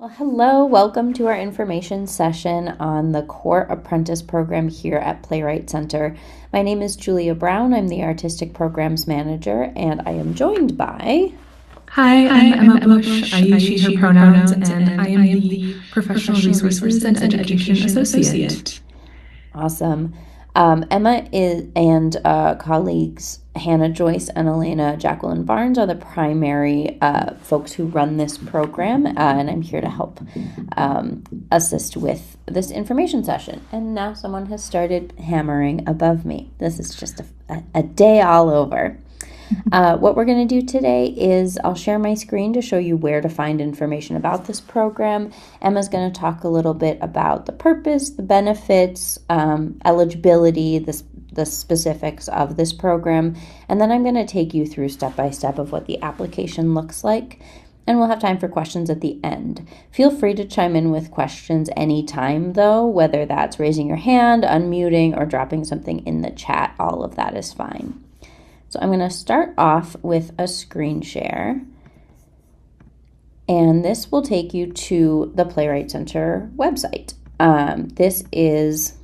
Well, hello, welcome to our information session on the Core Apprentice program here at Playwright Center. My name is Julia Brown. I'm the Artistic Programs Manager, and I am joined by... Hi, I'm Emma Busch. I use she, her pronouns, and I am the Professional Resources and Education Associate. Awesome. Emma and colleagues Hannah Joyce and Elena Jacqueline Barnes are the primary folks who run this program, and I'm here to help assist with this information session. And now someone has started hammering above me. This is just a day all over. What we're going to do today is I'll share my screen to show you where to find information about this program. Emma's going to talk a little bit about the purpose, the benefits, eligibility, the specifics of this program, and then I'm going to take you through step by step of what the application looks like, and we'll have time for questions at the end. Feel free to chime in with questions anytime, though, whether that's raising your hand, unmuting, or dropping something in the chat. All of that is fine. So I'm going to start off with a screen share, and this will take you to the Playwright Center website. This is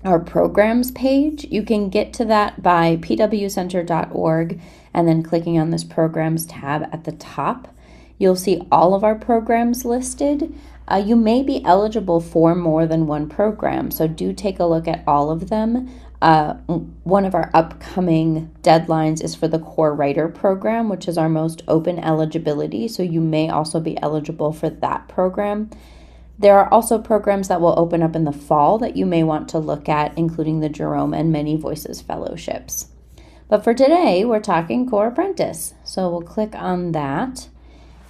our programs page. You can get to that by pwcenter.org and then clicking on this programs tab at the top. You'll see all of our programs listed. You may be eligible for more than one program, so do take a look at all of them. One of our upcoming deadlines is for the Core Writer program, which is our most open eligibility, so you may also be eligible for that program. There are also programs that will open up in the fall that you may want to look at, including the Jerome and Many Voices Fellowships. But for today, we're talking Core Apprentice, so we'll click on that.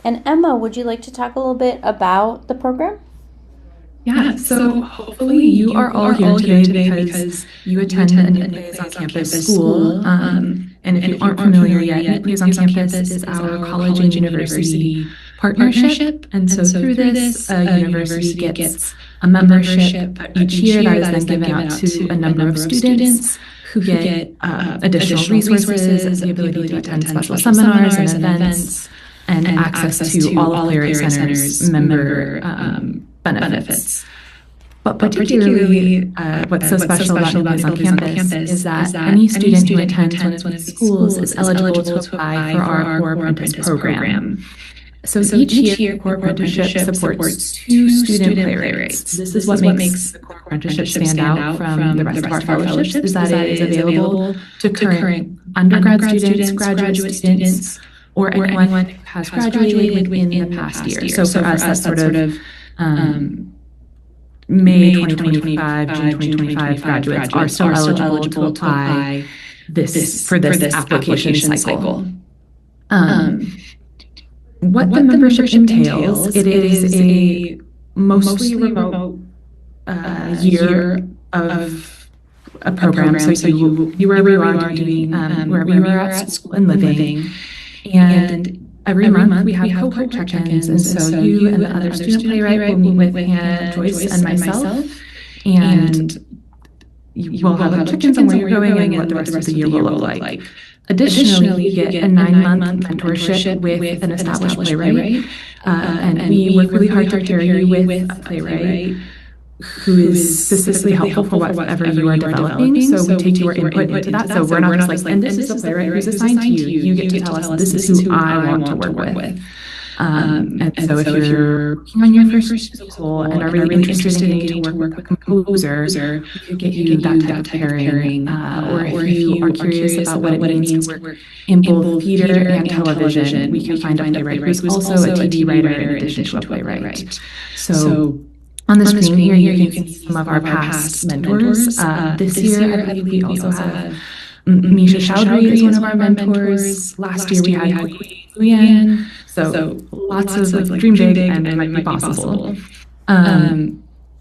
And Emma, would you like to talk a little bit about the program? Yeah, so hopefully you are all here today because you attend a New Plays on Campus school. And if you aren't familiar yet, New Plays on Campus is our college and university partnership. And so through this, a university gets a membership each year that is then given out to a number of students who get additional resources, the ability to attend special seminars and events, and access to all of Playwright Center's member benefits. But particularly, what's so special about New Plays on Campus is that any student who attends one of these schools is eligible to apply for our Core Apprentice program. So each year, Core Apprenticeship supports 2 student playwrights. This is what makes the Core Apprenticeship stand out from the rest of our fellowships, is that it is available to current undergrad students, graduate students, or anyone who has graduated within the past year. So for us, that's sort of May 2025, June 2025 graduates are still eligible to apply for this application cycle. What the membership entails, it is a mostly remote year of a program. So you wherever you are doing, wherever you are at school and living. And every month we have cohort check-ins, and so you and the other student playwright will meet with Hannah, Joyce, and myself, and you will have check-ins on where you're going and what the rest of the year will look like. Additionally, you get a 9-month mentorship with an established playwright, and we work really hard to pair you with a playwright who is specifically helpful for whatever you are developing. So we take your input into that. So we're not just like, and this is the playwright who's assigned to you. You get to tell us, this is who I want to work with. And so if you're working on your first musical and are really interested in getting to work with a composer, we could get you that type of pairing. Or if you are curious about what it means to work in both theater and television, we can find a playwright who's also a TV writer in addition to a playwright. So on the screen here, you can see some of our past mentors. This year, I believe we also have Misha Chowdhury is one of our mentors. Last year, we had Luyan. So lots of like dream big and it might be possible.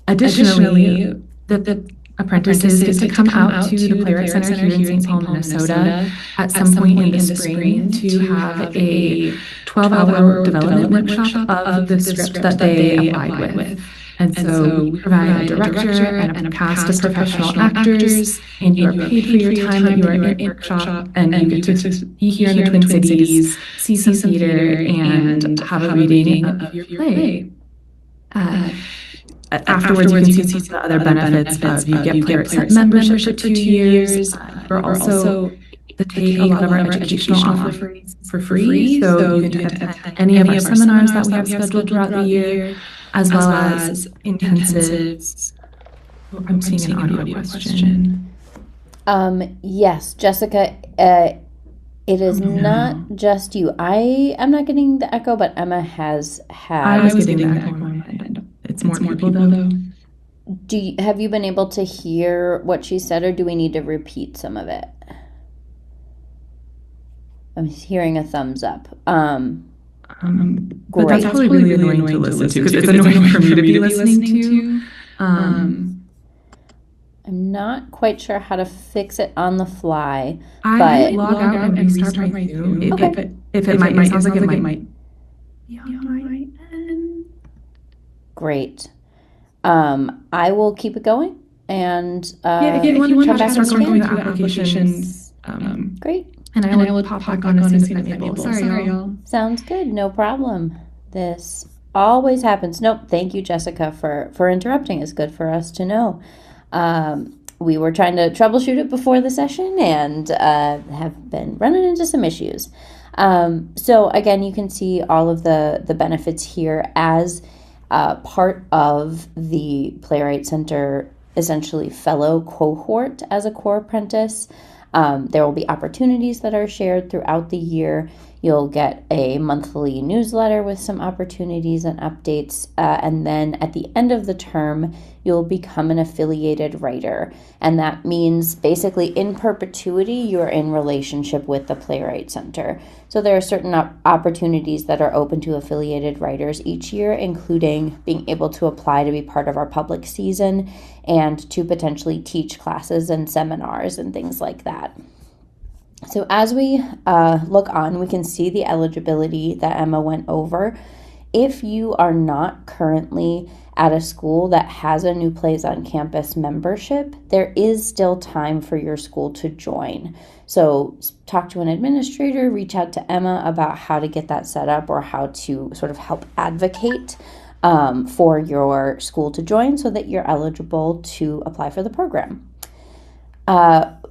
Additionally, the apprentices get to come out to the Playwright Center here in St. Paul, Minnesota at some point in the spring to have a 12-hour development workshop of the script that they applied with. And so we provide a director and a cast of professional actors, and you are paid for your time that you are in workshop, and you get to be here in the Twin Cities, see some theater, and have a reading of your play. Afterwards, you can see some of the other benefits of you get Playwrights membership for 2 years. We're also to take a lot of our educational offerings for free, so you can attend any of our seminars that we have scheduled throughout the year, as well as intensives. Oh, I'm seeing an audio question. Yes, Jessica, it is not just you. I am not getting the echo, but Emma has had. I was getting the echo on my end. It's more people though. Have you been able to hear what she said, or do we need to repeat some of it? I'm hearing a thumbs up. But Great. that's probably really annoying to listen to, because it's annoying for me to be listening to. I'm not quite sure how to fix it on the fly. I but log out and restart my Zoom. Okay. If it might, sounds like it might be on my end. Great. I will keep it going, and if you want to start going through the applications, great. And I will pop back on as soon as I'm able. Sorry, y'all. Sounds good. No problem. This always happens. Nope. Thank you, Jessica, for interrupting. It's good for us to know. We were trying to troubleshoot it before the session and have been running into some issues. So again, you can see all of the benefits here as part of the Playwright Center, essentially fellow cohort as a core apprentice. There will be opportunities that are shared throughout the year. You'll get a monthly newsletter with some opportunities and updates. And then at the end of the term, you'll become an affiliated writer. And that means basically in perpetuity, you're in relationship with the Playwright Center. So there are certain opportunities that are open to affiliated writers each year, including being able to apply to be part of our public season and to potentially teach classes and seminars and things like that. So as we look on, we can see the eligibility that Emma went over. If you are not currently at a school that has a New Plays on Campus membership, there is still time for your school to join. So talk to an administrator, reach out to Emma about how to get that set up or how to sort of help advocate for your school to join so that you're eligible to apply for the program.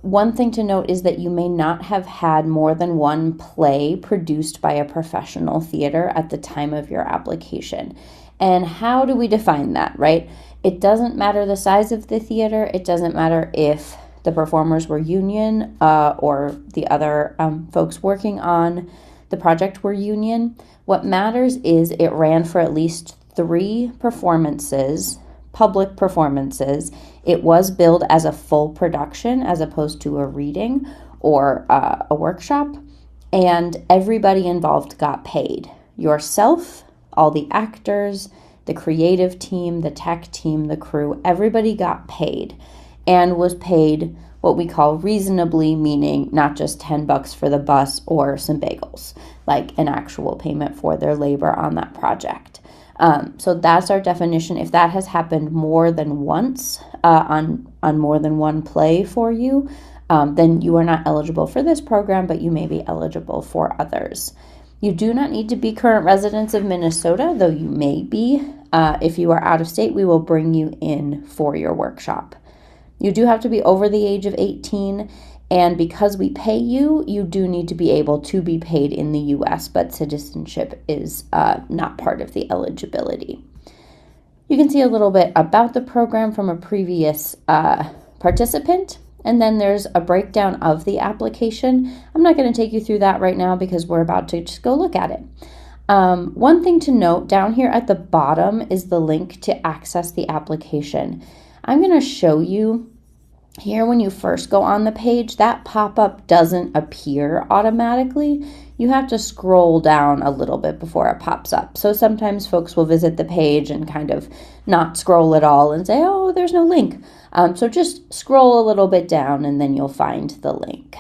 One thing to note is that you may not have had more than one play produced by a professional theater at the time of your application. And how do we define that, right? It doesn't matter the size of the theater. It doesn't matter if the performers were union or the other folks working on the project were union. What matters is it ran for at least 3 performances, public performances. It was billed as a full production as opposed to a reading or a workshop, and everybody involved got paid. Yourself, all the actors, the creative team, the tech team, the crew, everybody got paid and was paid what we call reasonably, meaning not just $10 for the bus or some bagels, like an actual payment for their labor on that project. So that's our definition. If that has happened more than once on more than one play for you, then you are not eligible for this program, but you may be eligible for others. You do not need to be current residents of Minnesota, though you may be. If you are out of state, we will bring you in for your workshop. You do have to be over the age of 18, and because we pay you, you do need to be able to be paid in the U.S., but citizenship is not part of the eligibility. You can see a little bit about the program from a previous participant, and then there's a breakdown of the application. I'm not going to take you through that right now because we're about to just go look at it. One thing to note down here at the bottom is the link to access the application. I'm going to show you here when you first go on the page, that pop-up doesn't appear automatically. You have to scroll down a little bit before it pops up. So sometimes folks will visit the page and kind of not scroll at all and say, oh, there's no link. So just scroll a little bit down and then you'll find the link.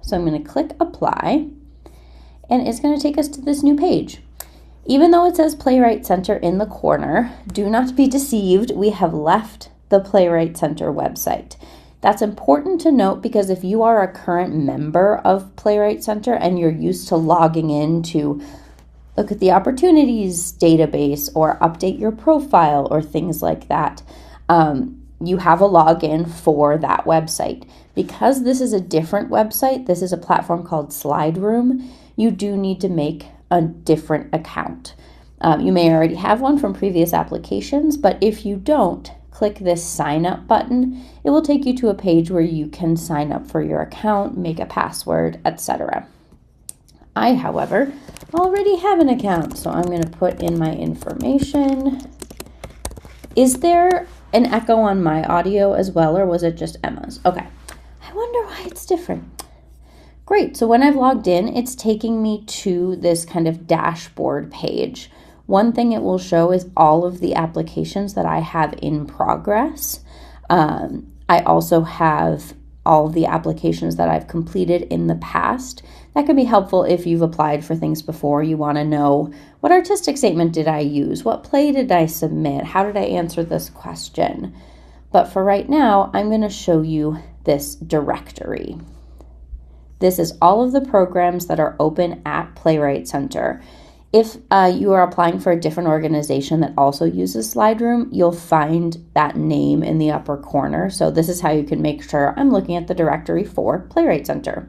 So I'm going to click apply and it's going to take us to this new page. Even though it says Playwright Center in the corner, do not be deceived. We have left the Playwright Center website. That's important to note because if you are a current member of Playwright Center and you're used to logging into look at the opportunities database or update your profile or things like that. You have a login for that website. Because this is a different website, this is a platform called SlideRoom, you do need to make a different account. You may already have one from previous applications, but if you don't, click this sign up button. It will take you to a page where you can sign up for your account, make a password, etc. I, however, already have an account, so I'm going to put in my information. Is there an echo on my audio as well, or was it just Emma's? Okay. I wonder why it's different. Great. So when I've logged in, it's taking me to this kind of dashboard page. One thing it will show is all of the applications that I have in progress. I also have all of the applications that I've completed in the past. That can be helpful if you've applied for things before. You want to know, what artistic statement did I use? What play did I submit? How did I answer this question? But for right now, I'm going to show you this directory. This is all of the programs that are open at Playwright Center. If you are applying for a different organization that also uses SlideRoom, you'll find that name in the upper corner. So this is how you can make sure I'm looking at the directory for Playwright Center.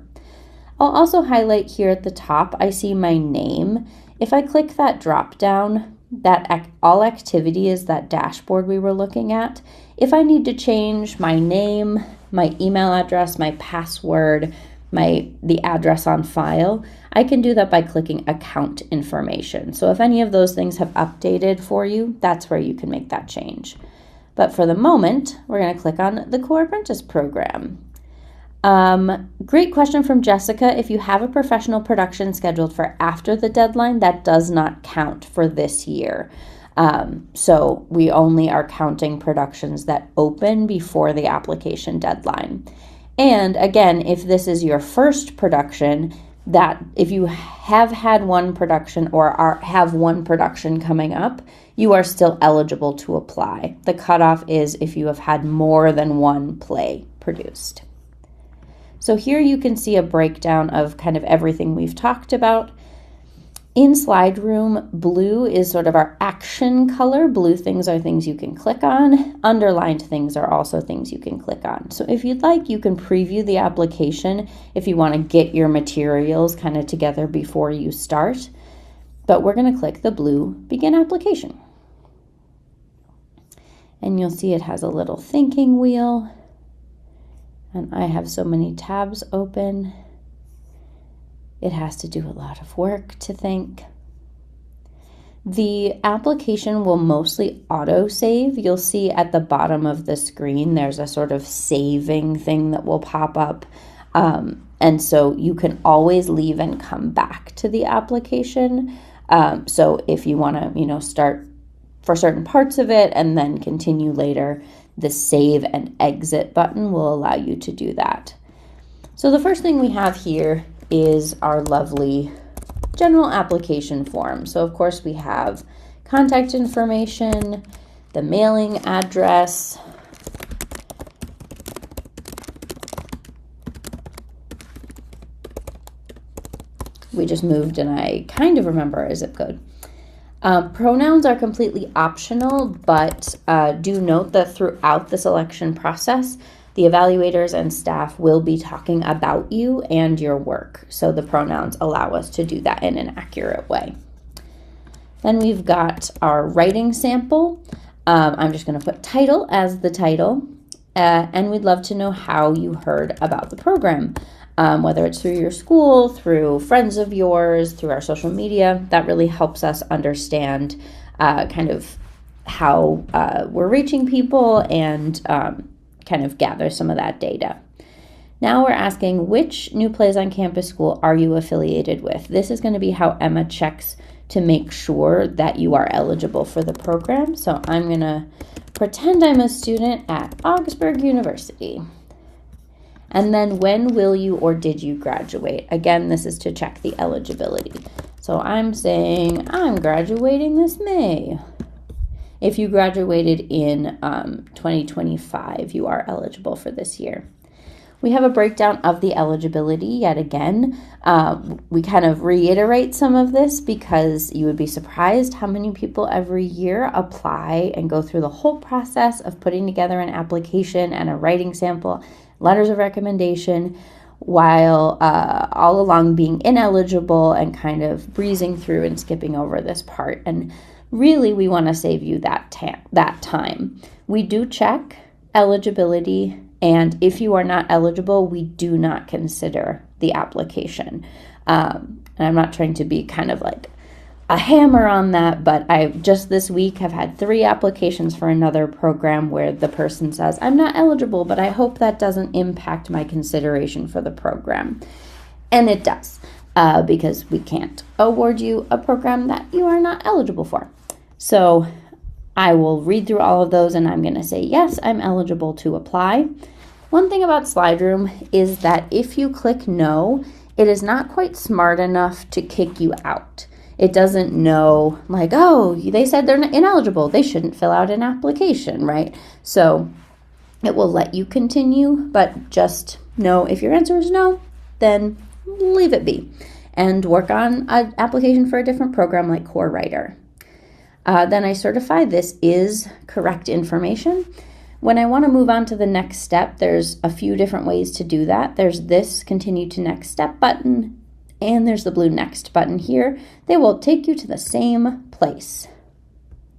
I'll also highlight here at the top, I see my name. If I click that drop down, that all activity is that dashboard we were looking at. If I need to change my name, my email address, my password, the address on file, I can do that by clicking account information. So if any of those things have updated for you, that's where you can make that change. But for the moment, we're going to click on the Core Apprentice program. Great question from Jessica. If you have a professional production scheduled for after the deadline, that does not count for this year. So we only are counting productions that open before the application deadline. And again, if this is your first production, that if you have had one production or have one production coming up, you are still eligible to apply. The cutoff is if you have had more than one play produced. So here you can see a breakdown of kind of everything we've talked about. In SlideRoom, blue is sort of our action color. Blue things are things you can click on. Underlined things are also things you can click on. So if you'd like, you can preview the application if you want to get your materials kind of together before you start. But we're going to click the blue Begin Application. And you'll see it has a little thinking wheel. And I have so many tabs open. It has to do a lot of work to think. The application will mostly auto-save. You'll see at the bottom of the screen, there's a sort of saving thing that will pop up. And so you can always leave and come back to the application. So if you want to, start for certain parts of it and then continue later, the save and exit button will allow you to do that. So the first thing we have here is our lovely general application form. So of course we have contact information, the mailing address, we just moved and I kind of remember our zip code. Pronouns are completely optional, but do note that throughout the selection process, the evaluators and staff will be talking about you and your work. So the pronouns allow us to do that in an accurate way. Then we've got our writing sample. I'm just going to put title as the title. And we'd love to know how you heard about the program. Whether it's through your school, through friends of yours, through our social media. That really helps us understand kind of how we're reaching people and kind of gather some of that data. Now we're asking, which New Plays on Campus school are you affiliated with? This is going to be how Emma checks to make sure that you are eligible for the program. So I'm going to pretend I'm a student at Augsburg University. And then when will you or did you graduate? Again, this is to check the eligibility. So I'm saying I'm graduating this May. If you graduated in 2025, you are eligible for this year. We have a breakdown of the eligibility yet again. We kind of reiterate some of this because you would be surprised how many people every year apply and go through the whole process of putting together an application and a writing sample, letters of recommendation, while all along being ineligible and kind of breezing through and skipping over this part. And really, we want to save you that time. We do check eligibility, and if you are not eligible, we do not consider the application. And I'm not trying to be kind of like a hammer on that, but I just this week have had 3 applications for another program where the person says, I'm not eligible, but I hope that doesn't impact my consideration for the program. And it does, because we can't award you a program that you are not eligible for. So I will read through all of those and I'm going to say, yes, I'm eligible to apply. One thing about SlideRoom is that if you click no, it is not quite smart enough to kick you out. It doesn't know like, oh, they said they're ineligible. They shouldn't fill out an application, right? So it will let you continue, but just know if your answer is no, then leave it be and work on an application for a different program like Core Writer. Then I certify this is correct information. When I want to move on to the next step, there's a few different ways to do that. There's this continue to next step button, and there's the blue next button here. They will take you to the same place.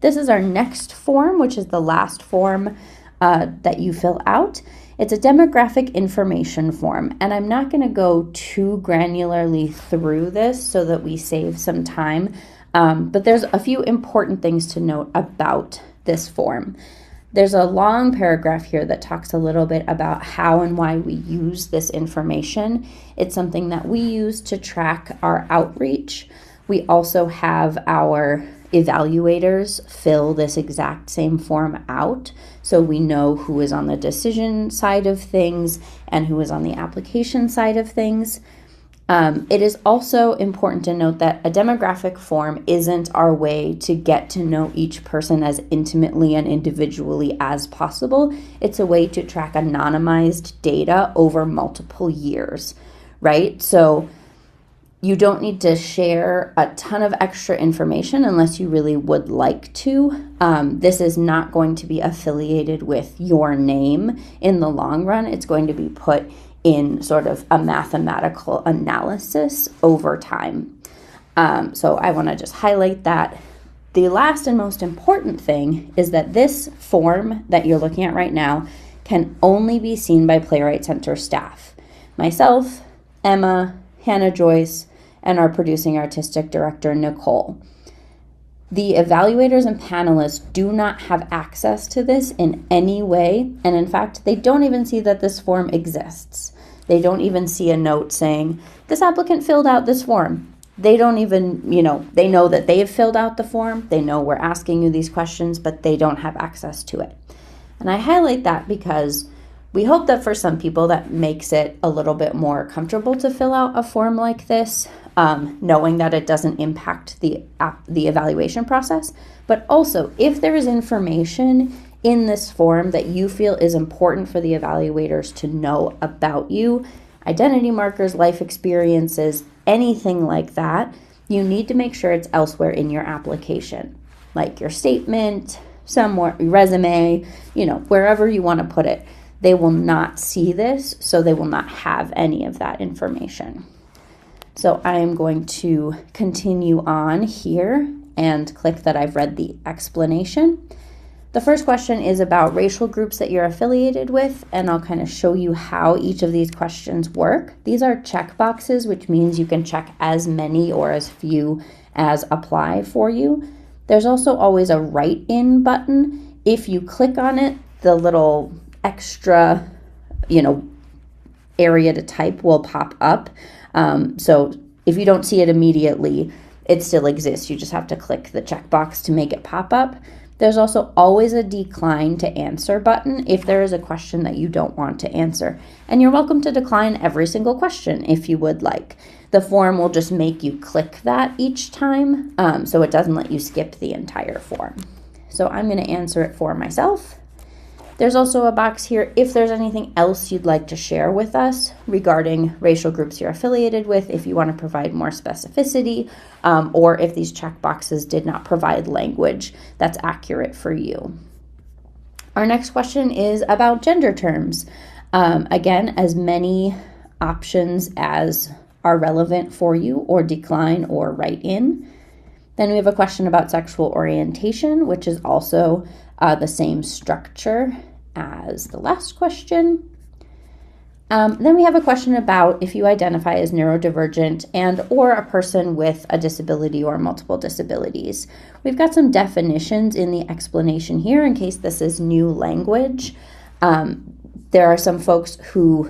This is our next form, which is the last form that you fill out. It's a demographic information form, and I'm not going to go too granularly through this so that we save some time, but there's a few important things to note about this form. There's a long paragraph here that talks a little bit about how and why we use this information. It's something that we use to track our outreach. We also have our evaluators fill this exact same form out, so we know who is on the decision side of things and who is on the application side of things. It is also important to note that a demographic form isn't our way to get to know each person as intimately and individually as possible. It's a way to track anonymized data over multiple years, right? So you don't need to share a ton of extra information unless you really would like to. This is not going to be affiliated with your name in the long run. It's going to be put in sort of a mathematical analysis over time. So I want to just highlight that. The last and most important thing is that this form that you're looking at right now can only be seen by Playwright Center staff. Myself, Emma, Hannah Joyce, and our producing artistic director, Nicole. The evaluators and panelists do not have access to this in any way, and in fact, they don't even see that this form exists. They don't even see a note saying, this applicant filled out this form. They don't even, they know that they've filled out the form. They know we're asking you these questions, but they don't have access to it. And I highlight that because we hope that for some people that makes it a little bit more comfortable to fill out a form like this, knowing that it doesn't impact the evaluation process. But also, if there is information in this form that you feel is important for the evaluators to know about you, identity markers, life experiences, anything like that, you need to make sure it's elsewhere in your application, like your statement, somewhere, resume, wherever you want to put it. They will not see this, so they will not have any of that information. So I am going to continue on here and click that I've read the explanation. The first question is about racial groups that you're affiliated with, and I'll kind of show you how each of these questions work. These are check boxes, which means you can check as many or as few as apply for you. There's also always a write-in button. If you click on it, the little extra, area to type will pop up. So if you don't see it immediately, it still exists. You just have to click the checkbox to make it pop up. There's also always a decline to answer button if there is a question that you don't want to answer. And you're welcome to decline every single question if you would like. The form will just make you click that each time, so it doesn't let you skip the entire form. So I'm going to answer it for myself. There's also a box here if there's anything else you'd like to share with us regarding racial groups you're affiliated with, if you want to provide more specificity, or if these check boxes did not provide language that's accurate for you. Our next question is about gender terms. Again, as many options as are relevant for you, or decline or write in. Then we have a question about sexual orientation, which is also the same structure as the last question. Then we have a question about if you identify as neurodivergent and or a person with a disability or multiple disabilities. We've got some definitions in the explanation here in case this is new language. There are some folks who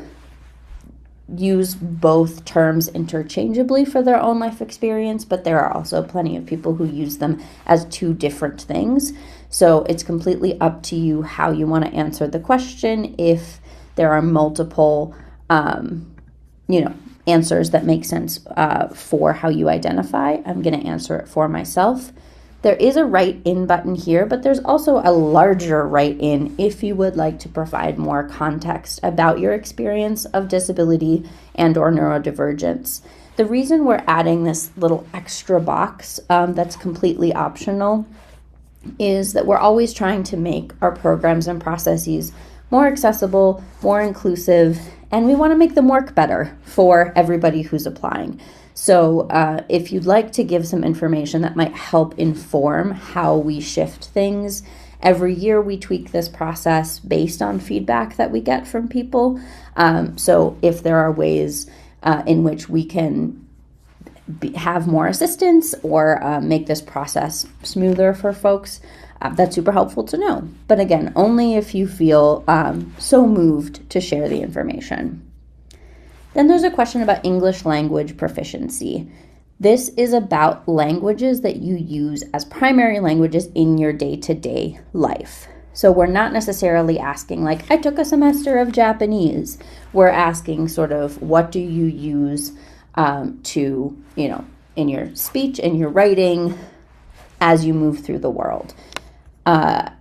use both terms interchangeably for their own life experience, but there are also plenty of people who use them as two different things. So it's completely up to you how you want to answer the question. If there are multiple, answers that make sense for how you identify, I'm going to answer it for myself. There is a write in button here, but there's also a larger write in if you would like to provide more context about your experience of disability and or neurodivergence. The reason we're adding this little extra box that's completely optional is that we're always trying to make our programs and processes more accessible, more inclusive, and we want to make them work better for everybody who's applying. So if you'd like to give some information that might help inform how we shift things, every year we tweak this process based on feedback that we get from people. So if there are ways in which we can have more assistance or make this process smoother for folks, that's super helpful to know. But again, only if you feel so moved to share the information. Then there's a question about English language proficiency. This is about languages that you use as primary languages in your day-to-day life. So we're not necessarily asking like, I took a semester of Japanese. We're asking sort of, what do you use to, in your speech, in your writing, as you move through the world.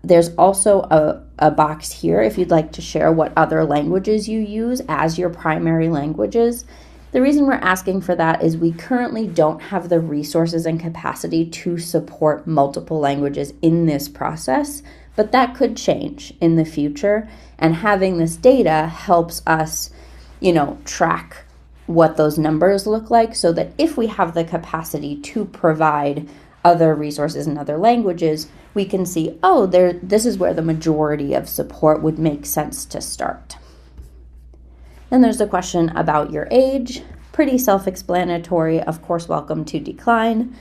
There's also a box here if you'd like to share what other languages you use as your primary languages. The reason we're asking for that is we currently don't have the resources and capacity to support multiple languages in this process, but that could change in the future. And having this data helps us, track what those numbers look like so that if we have the capacity to provide other resources in other languages, we can see, this is where the majority of support would make sense to start. Then there's a question about your age, pretty self-explanatory, of course, welcome to decline.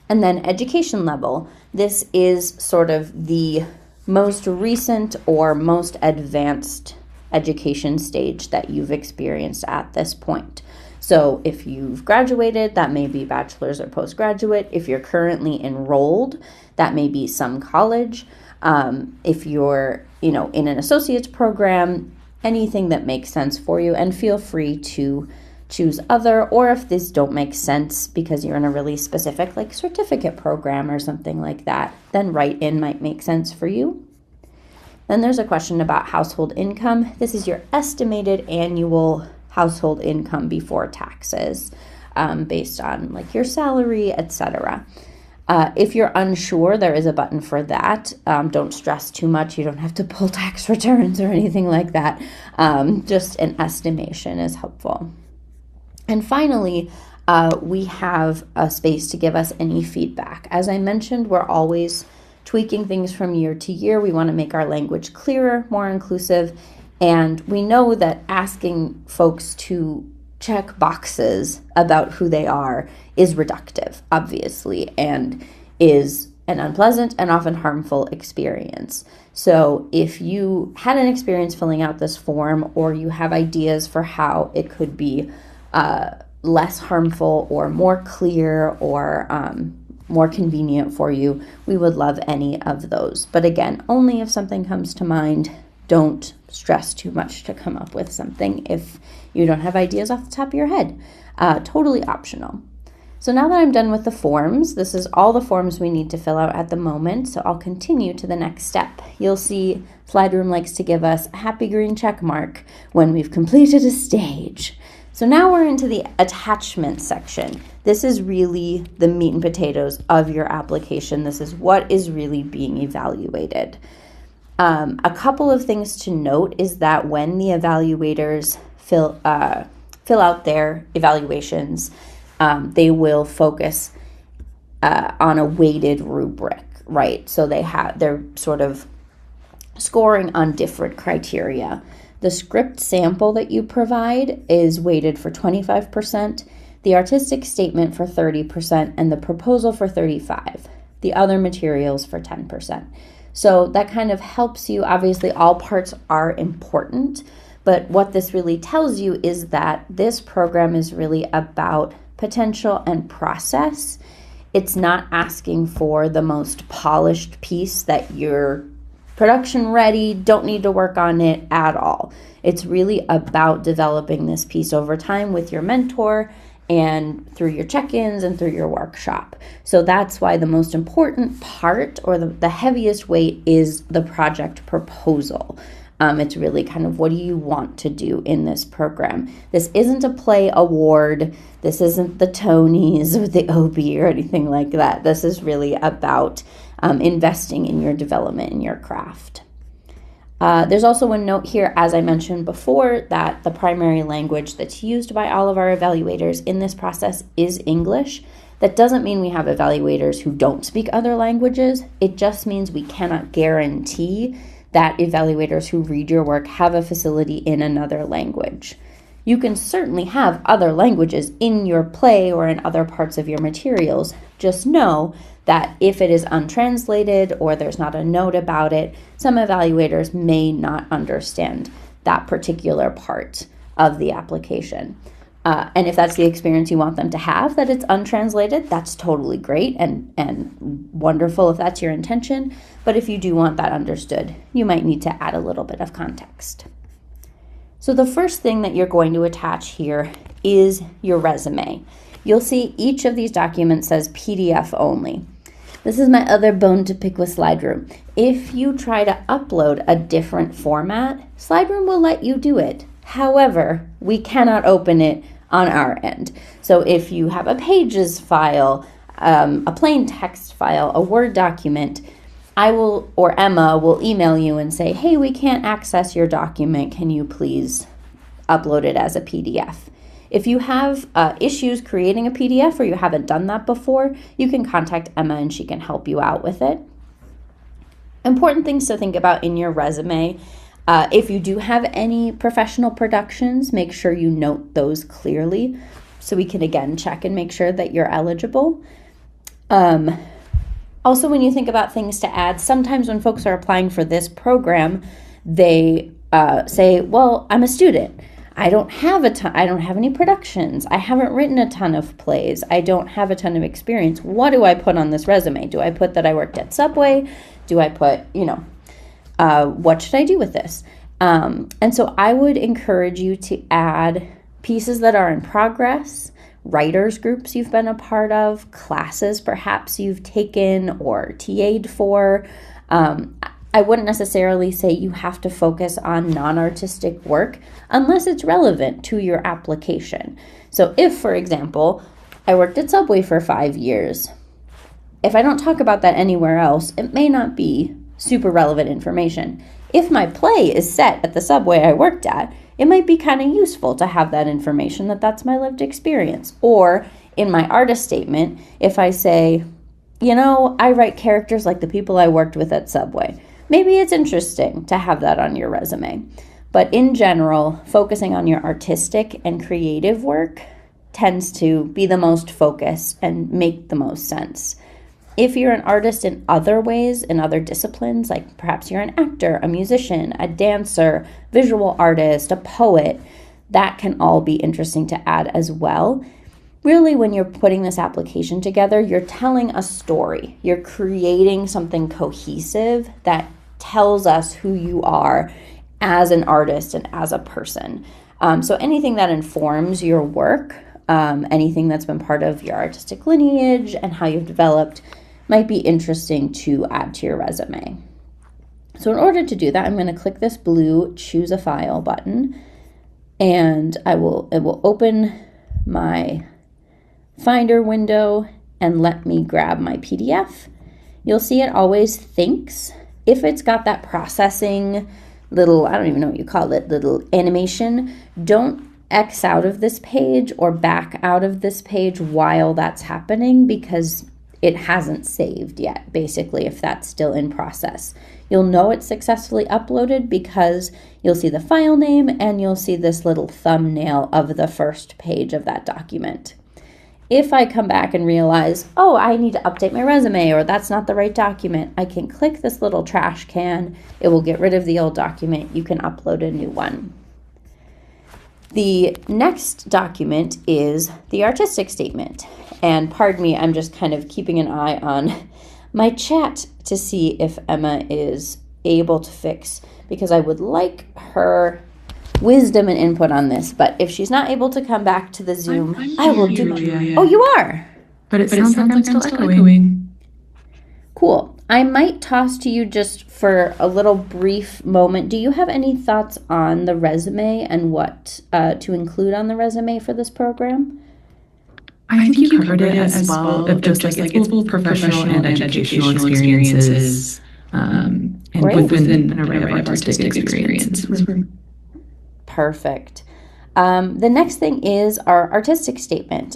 And then education level. This is sort of the most recent or most advanced education stage that you've experienced at this point. So if you've graduated, that may be bachelor's or postgraduate. If you're currently enrolled, that may be some college. If you're, in an associate's program, anything that makes sense for you, and feel free to choose other, or if these don't make sense because you're in a really specific like certificate program or something like that, then write in might make sense for you. Then there's a question about household income. This is your estimated annual household income before taxes, based on like your salary, etc. If you're unsure, there is a button for that. Don't stress too much. You don't have to pull tax returns or anything like that. Just an estimation is helpful. And finally, we have a space to give us any feedback. As I mentioned, we're always tweaking things from year to year. We want to make our language clearer, more inclusive, and we know that asking folks to check boxes about who they are is reductive, obviously, and is an unpleasant and often harmful experience. So if you had an experience filling out this form, or you have ideas for how it could be less harmful or more clear or more convenient for you, we would love any of those. But again, only if something comes to mind. Don't stress too much to come up with something if you don't have ideas off the top of your head. Totally optional. So now that I'm done with the forms, this is all the forms we need to fill out at the moment, so I'll continue to the next step. You'll see SlideRoom likes to give us a happy green check mark when we've completed a stage. So now we're into the attachment section. This is really the meat and potatoes of your application. This is what is really being evaluated. A couple of things to note is that when the evaluators fill out their evaluations, they will focus on a weighted rubric, right? So they're sort of scoring on different criteria. The script sample that you provide is weighted for 25%, the artistic statement for 30%, and the proposal for 35%. The other materials for 10%. So that kind of helps you. Obviously, all parts are important, but what this really tells you is that this program is really about potential and process. It's not asking for the most polished piece that you're production ready, don't need to work on it at all. It's really about developing this piece over time with your mentor and through your check-ins and through your workshop. So that's why the most important part, or the heaviest weight, is the project proposal. It's really kind of, what do you want to do in this program? This isn't a play award. This isn't the Tonys or the Obie or anything like that. This is really about investing in your development in your craft. There's also a note here, as I mentioned before, that the primary language that's used by all of our evaluators in this process is English. That doesn't mean we have evaluators who don't speak other languages. It just means we cannot guarantee that evaluators who read your work have a facility in another language. You can certainly have other languages in your play or in other parts of your materials. Just know that if it is untranslated or there's not a note about it, some evaluators may not understand that particular part of the application. And if that's the experience you want them to have, that it's untranslated, that's totally great and wonderful if that's your intention. But if you do want that understood, you might need to add a little bit of context. So the first thing that you're going to attach here is your resume. You'll see each of these documents says PDF only. This is my other bone to pick with SlideRoom. If you try to upload a different format, SlideRoom will let you do it. However, we cannot open it on our end. So if you have a Pages file, a plain text file, a Word document, I will, or Emma will email you and say, hey, we can't access your document. Can you please upload it as a PDF? If you have issues creating a PDF or you haven't done that before, you can contact Emma and she can help you out with it. Important things to think about in your resume. If you do have any professional productions, make sure you note those clearly so we can again check and make sure that you're eligible. Also, when you think about things to add, sometimes when folks are applying for this program, they say, well, I'm a student. I don't have any productions. I haven't written a ton of plays. I don't have a ton of experience. What do I put on this resume? Do I put that I worked at Subway? Do I put, what should I do with this? And so I would encourage you to add pieces that are in progress, writers groups you've been a part of, classes perhaps you've taken or TA'd for. I wouldn't necessarily say you have to focus on non-artistic work unless it's relevant to your application. So if, for example, I worked at Subway for 5 years, if I don't talk about that anywhere else, it may not be super relevant information. If my play is set at the Subway I worked at, it might be kind of useful to have that information that's my lived experience. Or in my artist statement, if I say, I write characters like the people I worked with at Subway, maybe it's interesting to have that on your resume. But in general, focusing on your artistic and creative work tends to be the most focused and make the most sense. If you're an artist in other ways, in other disciplines, like perhaps you're an actor, a musician, a dancer, visual artist, a poet, that can all be interesting to add as well. Really, when you're putting this application together, you're telling a story. You're creating something cohesive that tells us who you are as an artist and as a person. So anything that informs your work anything that's been part of your artistic lineage and how you've developed might be interesting to add to your resume. So in order to do that, I'm going to click this blue Choose a File button, and it will open my Finder window and let me grab my PDF. You'll see it always thinks. If it's got that processing little, I don't even know what you call it, little animation, don't X out of this page or back out of this page while that's happening, because it hasn't saved yet, basically, if that's still in process. You'll know it's successfully uploaded because you'll see the file name and you'll see this little thumbnail of the first page of that document. If I come back and realize, oh, I need to update my resume, or that's not the right document, I can click this little trash can. It will get rid of the old document. You can upload a new one. The next document is the artistic statement. And pardon me, I'm just kind of keeping an eye on my chat to see if Emma is able to fix, because I would like her wisdom and input on this. But if she's not able to come back to the Zoom, I will do my... Oh, you are? But it sounds like I'm still echoing. Cool. I might toss to you just for a little brief moment. Do you have any thoughts on the resume and what to include on the resume for this program? I think you covered it as well, of just like it's both professional and educational experiences, and within an array of artistic experiences. Perfect. The next thing is our artistic statement.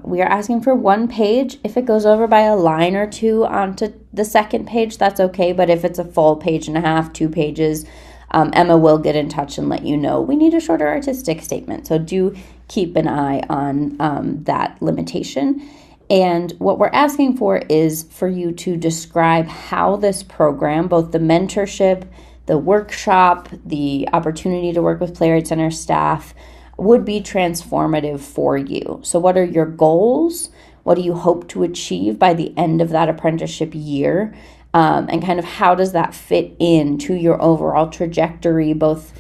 We are asking for 1 page. If it goes over by a line or two onto the second page, that's okay. But if it's a full page and a half, 2 pages, Emma will get in touch and let you know we need a shorter artistic statement. So do keep an eye on that limitation. And what we're asking for is for you to describe how this program, both the mentorship, the workshop, the opportunity to work with Playwright Center staff, would be transformative for you. So what are your goals? What do you hope to achieve by the end of that apprenticeship year? And kind of how does that fit into your overall trajectory, both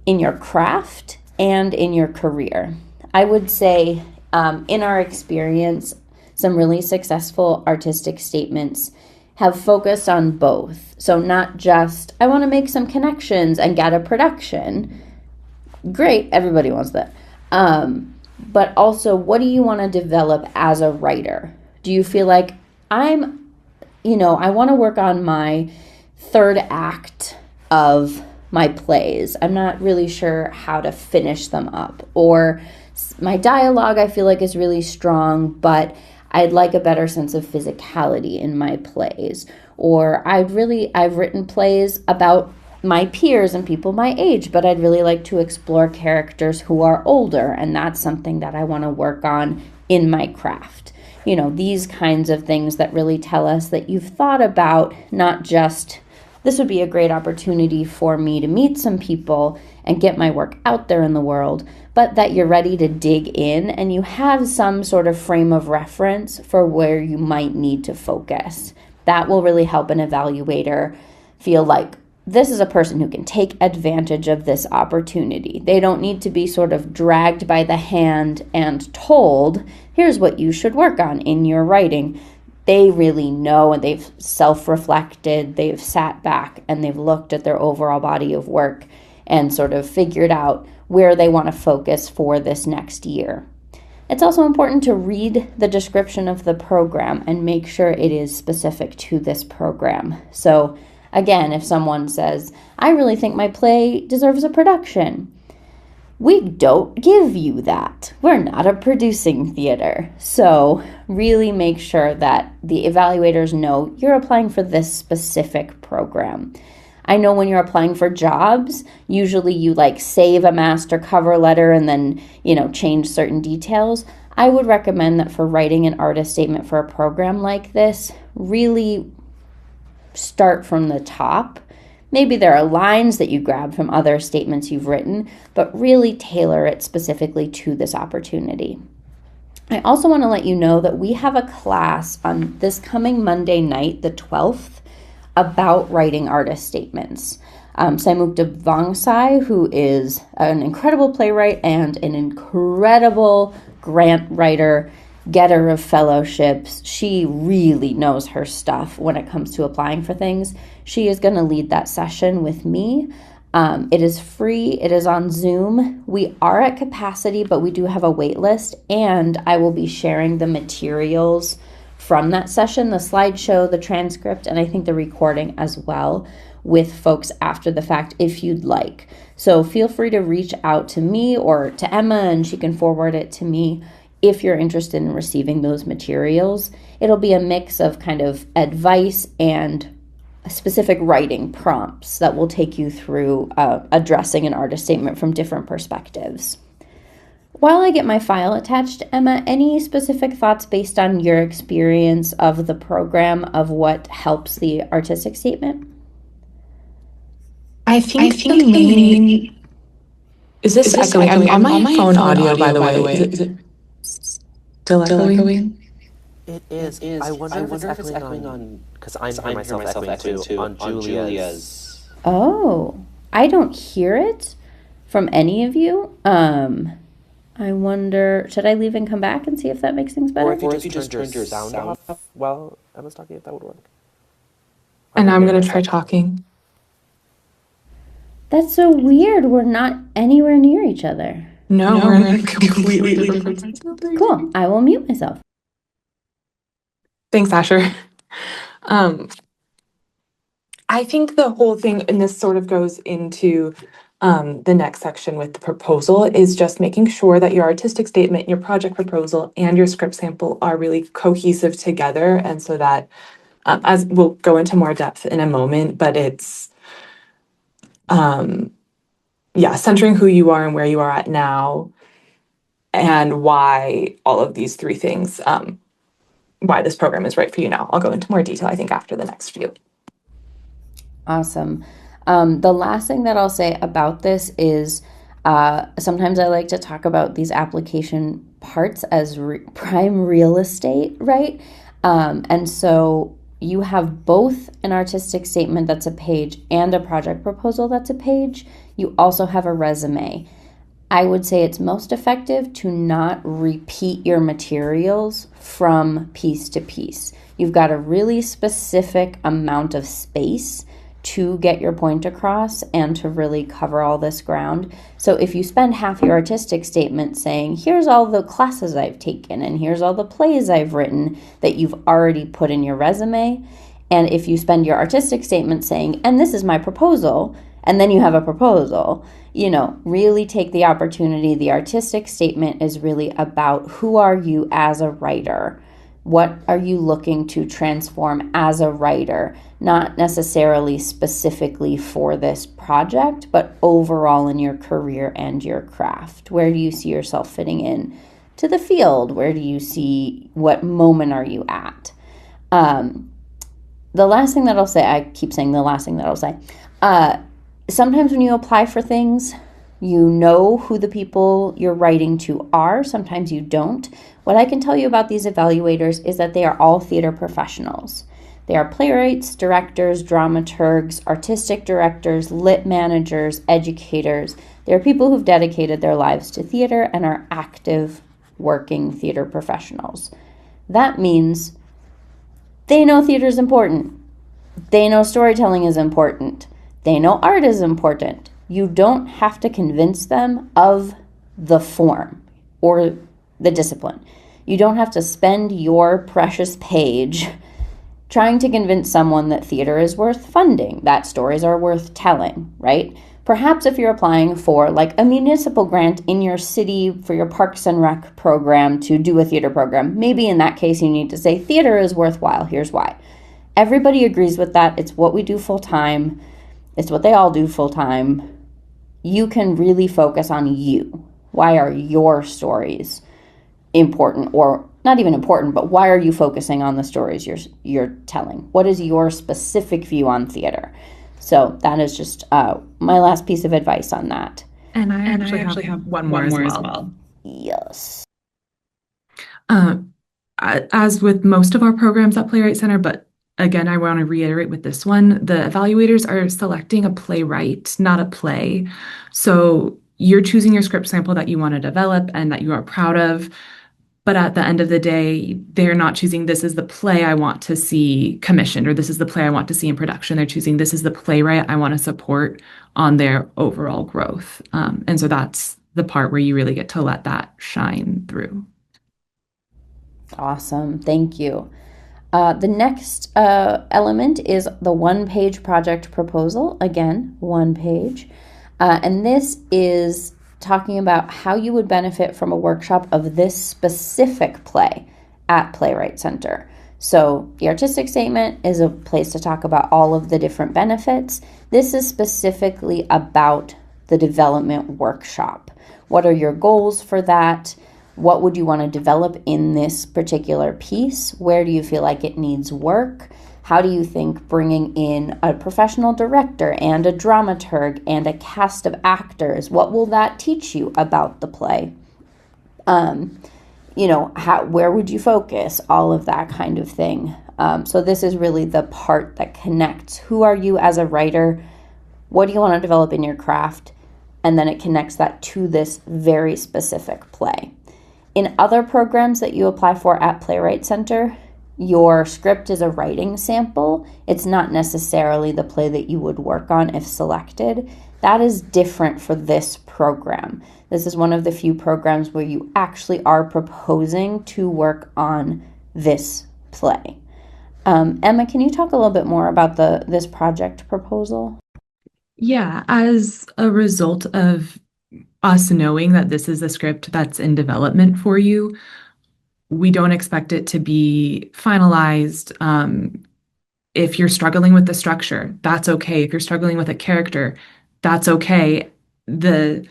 in your craft and in your career? I would say, in our experience, some really successful artistic statements have focused on both. So not just, I want to make some connections and get a production. Great, everybody wants that. But also, what do you want to develop as a writer? Do you feel like I want to work on my 3rd act of my plays. I'm not really sure how to finish them up. Or my dialogue I feel like is really strong, but I'd like a better sense of physicality in my plays. Or I've written plays about my peers and people my age, but I'd really like to explore characters who are older, and that's something that I want to work on in my craft. These kinds of things that really tell us that you've thought about not just, this would be a great opportunity for me to meet some people and get my work out there in the world, but that you're ready to dig in and you have some sort of frame of reference for where you might need to focus. That will really help an evaluator feel like this is a person who can take advantage of this opportunity. They don't need to be sort of dragged by the hand and told, here's what you should work on in your writing. They really know, and they've self-reflected, they've sat back and they've looked at their overall body of work and sort of figured out where they want to focus for this next year. It's also important to read the description of the program and make sure it is specific to this program. So again, if someone says, I really think my play deserves a production, we don't give you that. We're not a producing theater. So really make sure that the evaluators know you're applying for this specific program. I know when you're applying for jobs, usually you save a master cover letter and then, change certain details. I would recommend that for writing an artist statement for a program like this, really start from the top. Maybe there are lines that you grab from other statements you've written, but really tailor it specifically to this opportunity. I also want to let you know that we have a class on this coming Monday night, the 12th, about writing artist statements. Saimuk Devangsai, who is an incredible playwright and an incredible grant writer, getter of fellowships. She really knows her stuff when it comes to applying for things. She is going to lead that session with me. It is free. It is on Zoom. We are at capacity, but we do have a wait list, and I will be sharing the materials from that session, the slideshow, the transcript, and I think the recording as well, with folks after the fact if you'd like. So feel free to reach out to me or to Emma, and she can forward it to me if you're interested in receiving those materials. It'll be a mix of kind of advice and specific writing prompts that will take you through addressing an artist statement from different perspectives. While I get my file attached, Emma, any specific thoughts based on your experience of the program of what helps the artistic statement? I think the main... Is this echoing? I'm on my phone audio, by the way. Is it still echoing? It is. I wonder if it's echoing on, because I'm hearing myself echoing too, on Julia's. Oh, I don't hear it from any of you. I wonder, should I leave and come back and see if that makes things better? Or if you just turned your sound off while Emma's talking, if that would work. And I'm going to try talking. That's so weird. We're not anywhere near each other. No, we're in a completely different place. Cool. I will mute myself. Thanks, Asher. I think the whole thing, and this sort of goes into the next section with the proposal, is just making sure that your artistic statement, your project proposal, and your script sample are really cohesive together. And so that, as we'll go into more depth in a moment, but it's, centering who you are and where you are at now, and why all of these three things, why this program is right for you now. I'll go into more detail, I think, after the next few. Awesome. The last thing that I'll say about this is sometimes I like to talk about these application parts as prime real estate, right? And so you have both an artistic statement that's a page and a project proposal that's a page. You also have a resume. I would say it's most effective to not repeat your materials from piece to piece. You've got a really specific amount of space to get your point across and to really cover all this ground. So if you spend half your artistic statement saying, here's all the classes I've taken and here's all the plays I've written that you've already put in your resume, and if you spend your artistic statement saying, and this is my proposal, and then you have a proposal, really take the opportunity. The artistic statement is really about who are you as a writer? What are you looking to transform as a writer? Not necessarily specifically for this project, but overall in your career and your craft. Where do you see yourself fitting in to the field? Where do you see, what moment are you at? The last thing that I'll say, I keep saying the last thing that I'll say, sometimes when you apply for things, you know who the people you're writing to are. Sometimes you don't. What I can tell you about these evaluators is that they are all theater professionals. They are playwrights, directors, dramaturgs, artistic directors, lit managers, educators. They are people who've dedicated their lives to theater and are active working theater professionals. That means they know theater is important. They know storytelling is important. They know art is important. You don't have to convince them of the form or the discipline. You don't have to spend your precious page trying to convince someone that theater is worth funding, that stories are worth telling, right? Perhaps if you're applying for like a municipal grant in your city for your Parks and Rec program to do a theater program, maybe in that case you need to say theater is worthwhile. Here's why. Everybody agrees with that. It's what we do full time. It's what they all do full time. You can really focus on you. Why are your stories important, or not even important, but why are you focusing on the stories you're telling? What is your specific view on theater? So that is just my last piece of advice on that. And I actually have one more as well. Yes. As with most of our programs at Playwright Center, but again, I want to reiterate with this one, the evaluators are selecting a playwright, not a play. So you're choosing your script sample that you want to develop and that you are proud of. But at the end of the day, they're not choosing this is the play I want to see commissioned or this is the play I want to see in production. They're choosing this is the playwright I want to support on their overall growth. And so that's the part where you really get to let that shine through. Awesome. Thank you. The next element is the one-page project proposal. Again, one page. And this is talking about how you would benefit from a workshop of this specific play at Playwright Center. So the artistic statement is a place to talk about all of the different benefits. This is specifically about the development workshop. What are your goals for that? What would you want to develop in this particular piece? Where do you feel like it needs work? How do you think bringing in a professional director and a dramaturg and a cast of actors, what will that teach you about the play? Where would you focus? All of that kind of thing. So this is really the part that connects. Who are you as a writer? What do you want to develop in your craft? And then it connects that to this very specific play. In other programs that you apply for at Playwright Center, your script is a writing sample. It's not necessarily the play that you would work on if selected. That is different for this program. This is one of the few programs where you actually are proposing to work on this play. Emma, can you talk a little bit more about this project proposal? Yeah, as a result of us knowing that this is the script that's in development for you, we don't expect it to be finalized. If you're struggling with the structure, that's okay. If you're struggling with a character, that's okay. The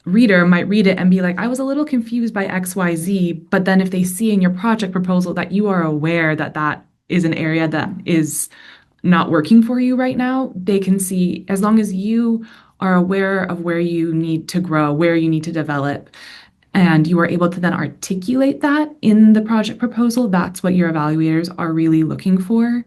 reader might read it and be like, I was a little confused by XYZ. But then if they see in your project proposal that you are aware that that is an area that is not working for you right now, they can see, as long as you are aware of where you need to grow, where you need to develop, and you are able to then articulate that in the project proposal, that's what your evaluators are really looking for.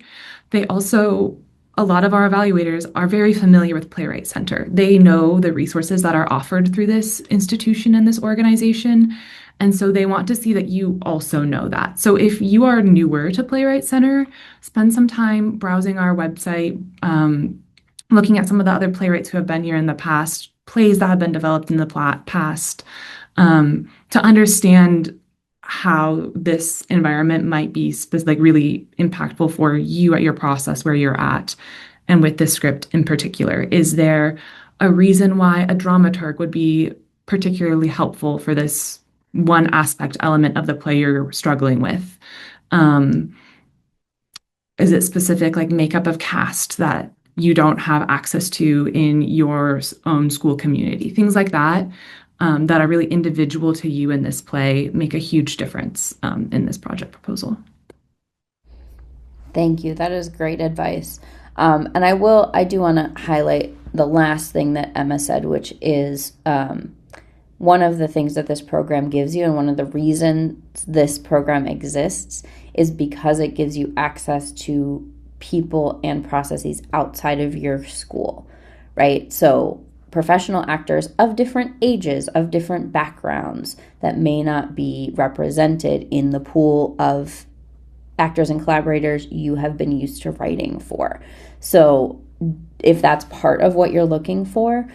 A lot of our evaluators are very familiar with Playwright Center. They know the resources that are offered through this institution and this organization. And so they want to see that you also know that. So if you are newer to Playwright Center, spend some time browsing our website, looking at some of the other playwrights who have been here in the past, plays that have been developed in the past, to understand how this environment might be really impactful for you at your process where you're at. And with this script in particular, is there a reason why a dramaturg would be particularly helpful for this one element of the play you're struggling with? Is it specific like makeup of cast that you don't have access to in your own school community? Things like that. That are really individual to you in this play make a huge difference in this project proposal. Thank you. That is great advice. And I do want to highlight the last thing that Emma said, which is one of the things that this program gives you, and one of the reasons this program exists is because it gives you access to people and processes outside of your school, right? So professional actors of different ages, of different backgrounds that may not be represented in the pool of actors and collaborators you have been used to writing for. So if that's part of what you're looking for,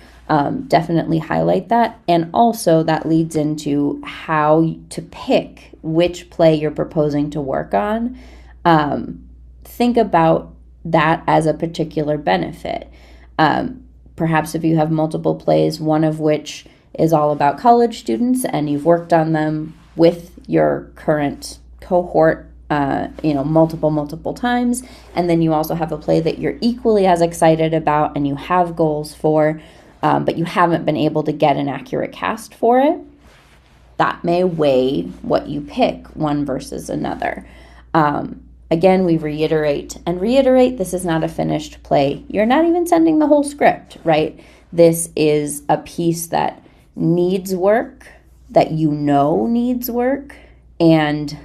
definitely highlight that. And also that leads into how to pick which play you're proposing to work on. Think about that as a particular benefit. Perhaps if you have multiple plays, one of which is all about college students and you've worked on them with your current cohort, multiple times. And then you also have a play that you're equally as excited about and you have goals for, but you haven't been able to get an accurate cast for it. That may weigh what you pick, one versus another. Again, we reiterate, this is not a finished play. You're not even sending the whole script, right? This is a piece that needs work, that you know needs work, and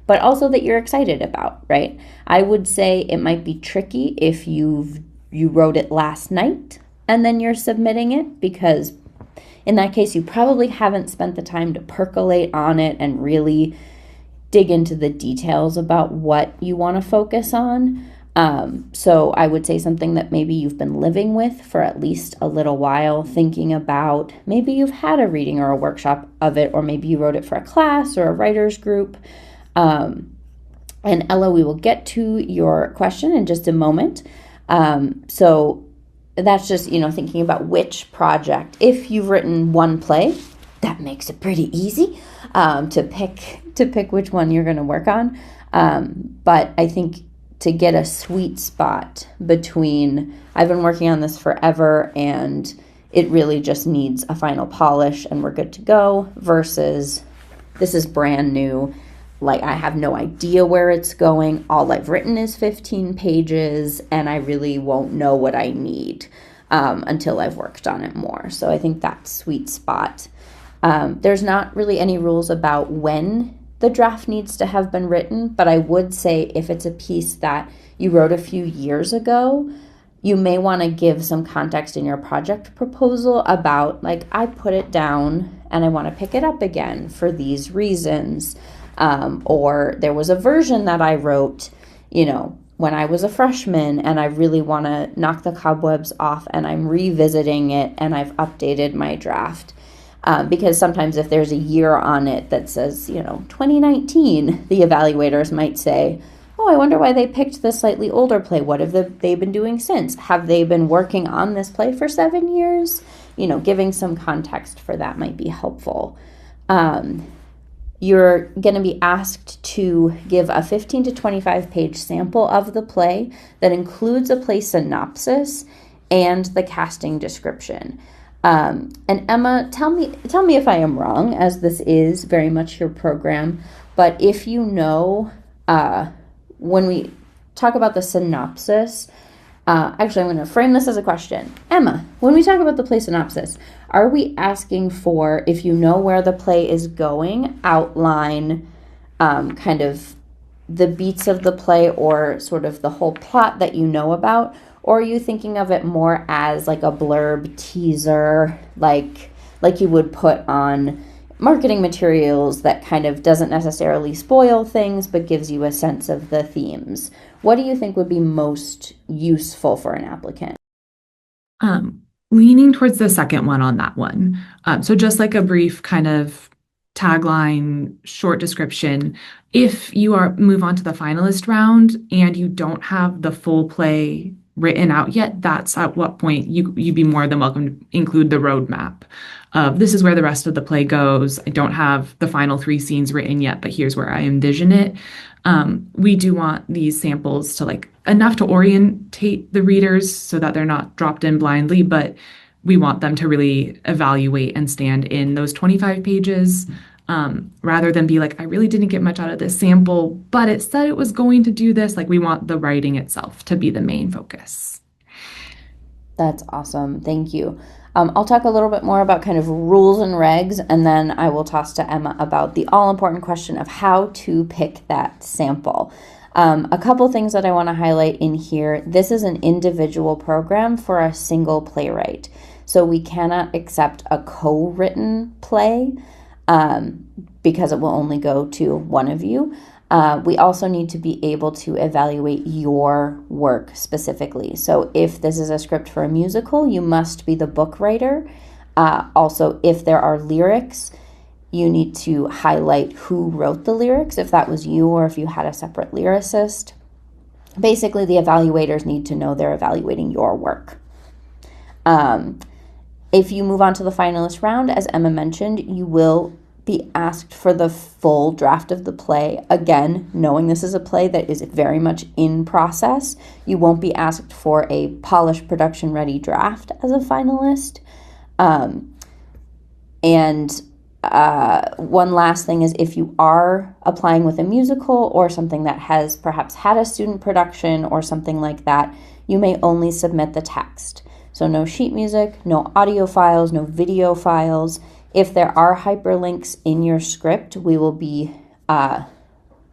but also that you're excited about, right? I would say it might be tricky if you wrote it last night and then you're submitting it, because in that case, you probably haven't spent the time to percolate on it and really dig into the details about what you want to focus on. So I would say something that maybe you've been living with for at least a little while, thinking about, maybe you've had a reading or a workshop of it, or maybe you wrote it for a class or a writer's group. And Ella, we will get to your question in just a moment. So that's just, thinking about which project. If you've written one play, that makes it pretty easy to pick which one you're going to work on. But I think to get a sweet spot between, I've been working on this forever and it really just needs a final polish and we're good to go, versus this is brand new. Like, I have no idea where it's going. All I've written is 15 pages, and I really won't know what I need until I've worked on it more. So I think that's sweet spot. There's not really any rules about when the draft needs to have been written, but I would say if it's a piece that you wrote a few years ago, you may want to give some context in your project proposal about, like, I put it down and I want to pick it up again for these reasons. Or there was a version that I wrote, when I was a freshman, and I really want to knock the cobwebs off and I'm revisiting it and I've updated my draft. Because sometimes if there's a year on it that says, 2019, the evaluators might say, oh, I wonder why they picked this slightly older play. What have they been doing since? Have they been working on this play for 7 years? Giving some context for that might be helpful. You're going to be asked to give a 15 to 25 page sample of the play that includes a play synopsis and the casting description. And Emma, tell me if I am wrong, as this is very much your program, but if when we talk about the synopsis, actually I'm going to frame this as a question. Emma, when we talk about the play synopsis, are we asking for, if you know where the play is going, outline kind of the beats of the play or sort of the whole plot that you know about? Or are you thinking of it more as like a blurb teaser, like you would put on marketing materials that kind of doesn't necessarily spoil things but gives you a sense of the themes? What do you think would be most useful for an applicant? Leaning towards the second one on that one. So just like a brief kind of tagline, short description. If you move on to the finalist round and you don't have the full play written out yet, that's at what point you'd be more than welcome to include the roadmap. This is where the rest of the play goes. I don't have the final 3 scenes written yet, but here's where I envision it. We do want these samples to enough to orientate the readers so that they're not dropped in blindly, but we want them to really evaluate and stand in those 25 pages, rather than be like, I really didn't get much out of this sample, but it said it was going to do this. We want the writing itself to be the main focus. That's awesome. Thank you. I'll talk a little bit more about kind of rules and regs, and then I will toss to Emma about the all-important question of how to pick that sample. A couple things that I want to highlight in here. This is an individual program for a single playwright. So we cannot accept a co-written play because it will only go to one of you. We also need to be able to evaluate your work specifically. So if this is a script for a musical, you must be the book writer. Also, if there are lyrics, you need to highlight who wrote the lyrics, if that was you or if you had a separate lyricist. Basically, the evaluators need to know they're evaluating your work. If you move on to the finalist round, as Emma mentioned, you will be asked for the full draft of the play. Again, knowing this is a play that is very much in process, you won't be asked for a polished production-ready draft as a finalist. One last thing is, if you are applying with a musical or something that has perhaps had a student production or something like that, you may only submit the text. So no sheet music, no audio files, no video files. If there are hyperlinks in your script, we will be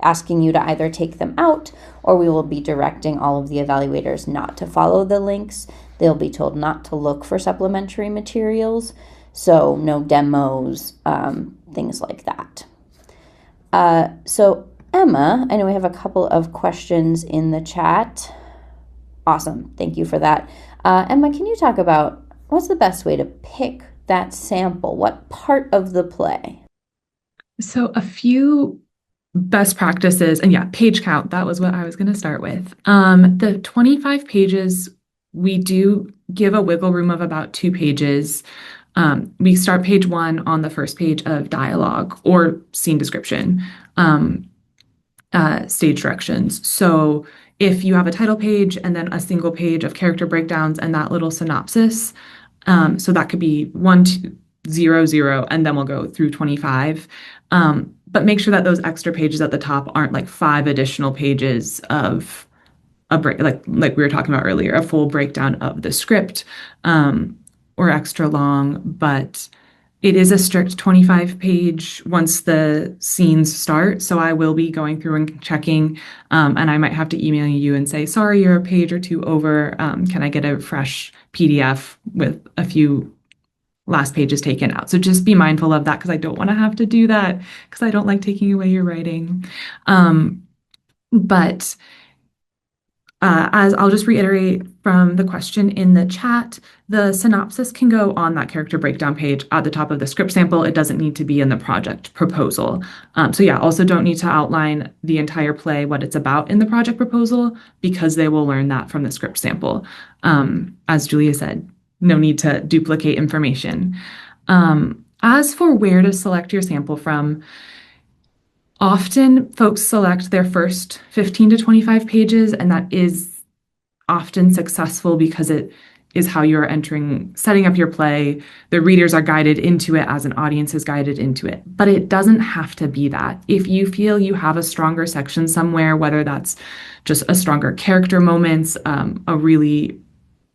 asking you to either take them out, or we will be directing all of the evaluators not to follow the links. They'll be told not to look for supplementary materials, so no demos, things like that. So Emma, I know we have a couple of questions in the chat. Awesome, thank you for that. Emma, can you talk about what's the best way to pick that sample? What part of the play? So a few best practices, and yeah, page count, that was what I was going to start with. The 25 pages, we do give a wiggle room of about 2 pages. We start page 1 on the first page of dialogue or scene description, stage directions. So if you have a title page and then a single page of character breakdowns and that little synopsis, so that could be 1, 2, 0, 0, and then we'll go through 25. But make sure that those extra pages at the top aren't like 5 additional pages of a break, like we were talking about earlier, a full breakdown of the script, or extra long. But it is a strict 25 page once the scenes start. So I will be going through and checking, and I might have to email you and say, sorry, you're a page or 2 over. Can I get a fresh PDF with a few last pages taken out? So just be mindful of that, because I don't want to have to do that, because I don't like taking away your writing. But as I'll just reiterate from the question in the chat, the synopsis can go on that character breakdown page at the top of the script sample. It doesn't need to be in the project proposal. So yeah, also don't need to outline the entire play, what it's about in the project proposal, because they will learn that from the script sample. As Julia said, no need to duplicate information. As for where to select your sample from, often folks select their first 15 to 25 pages, and that is often successful because it is how you're setting up your play. The readers are guided into it as an audience is guided into it. But it doesn't have to be that. If you feel you have a stronger section somewhere, whether that's just a stronger character moments, a really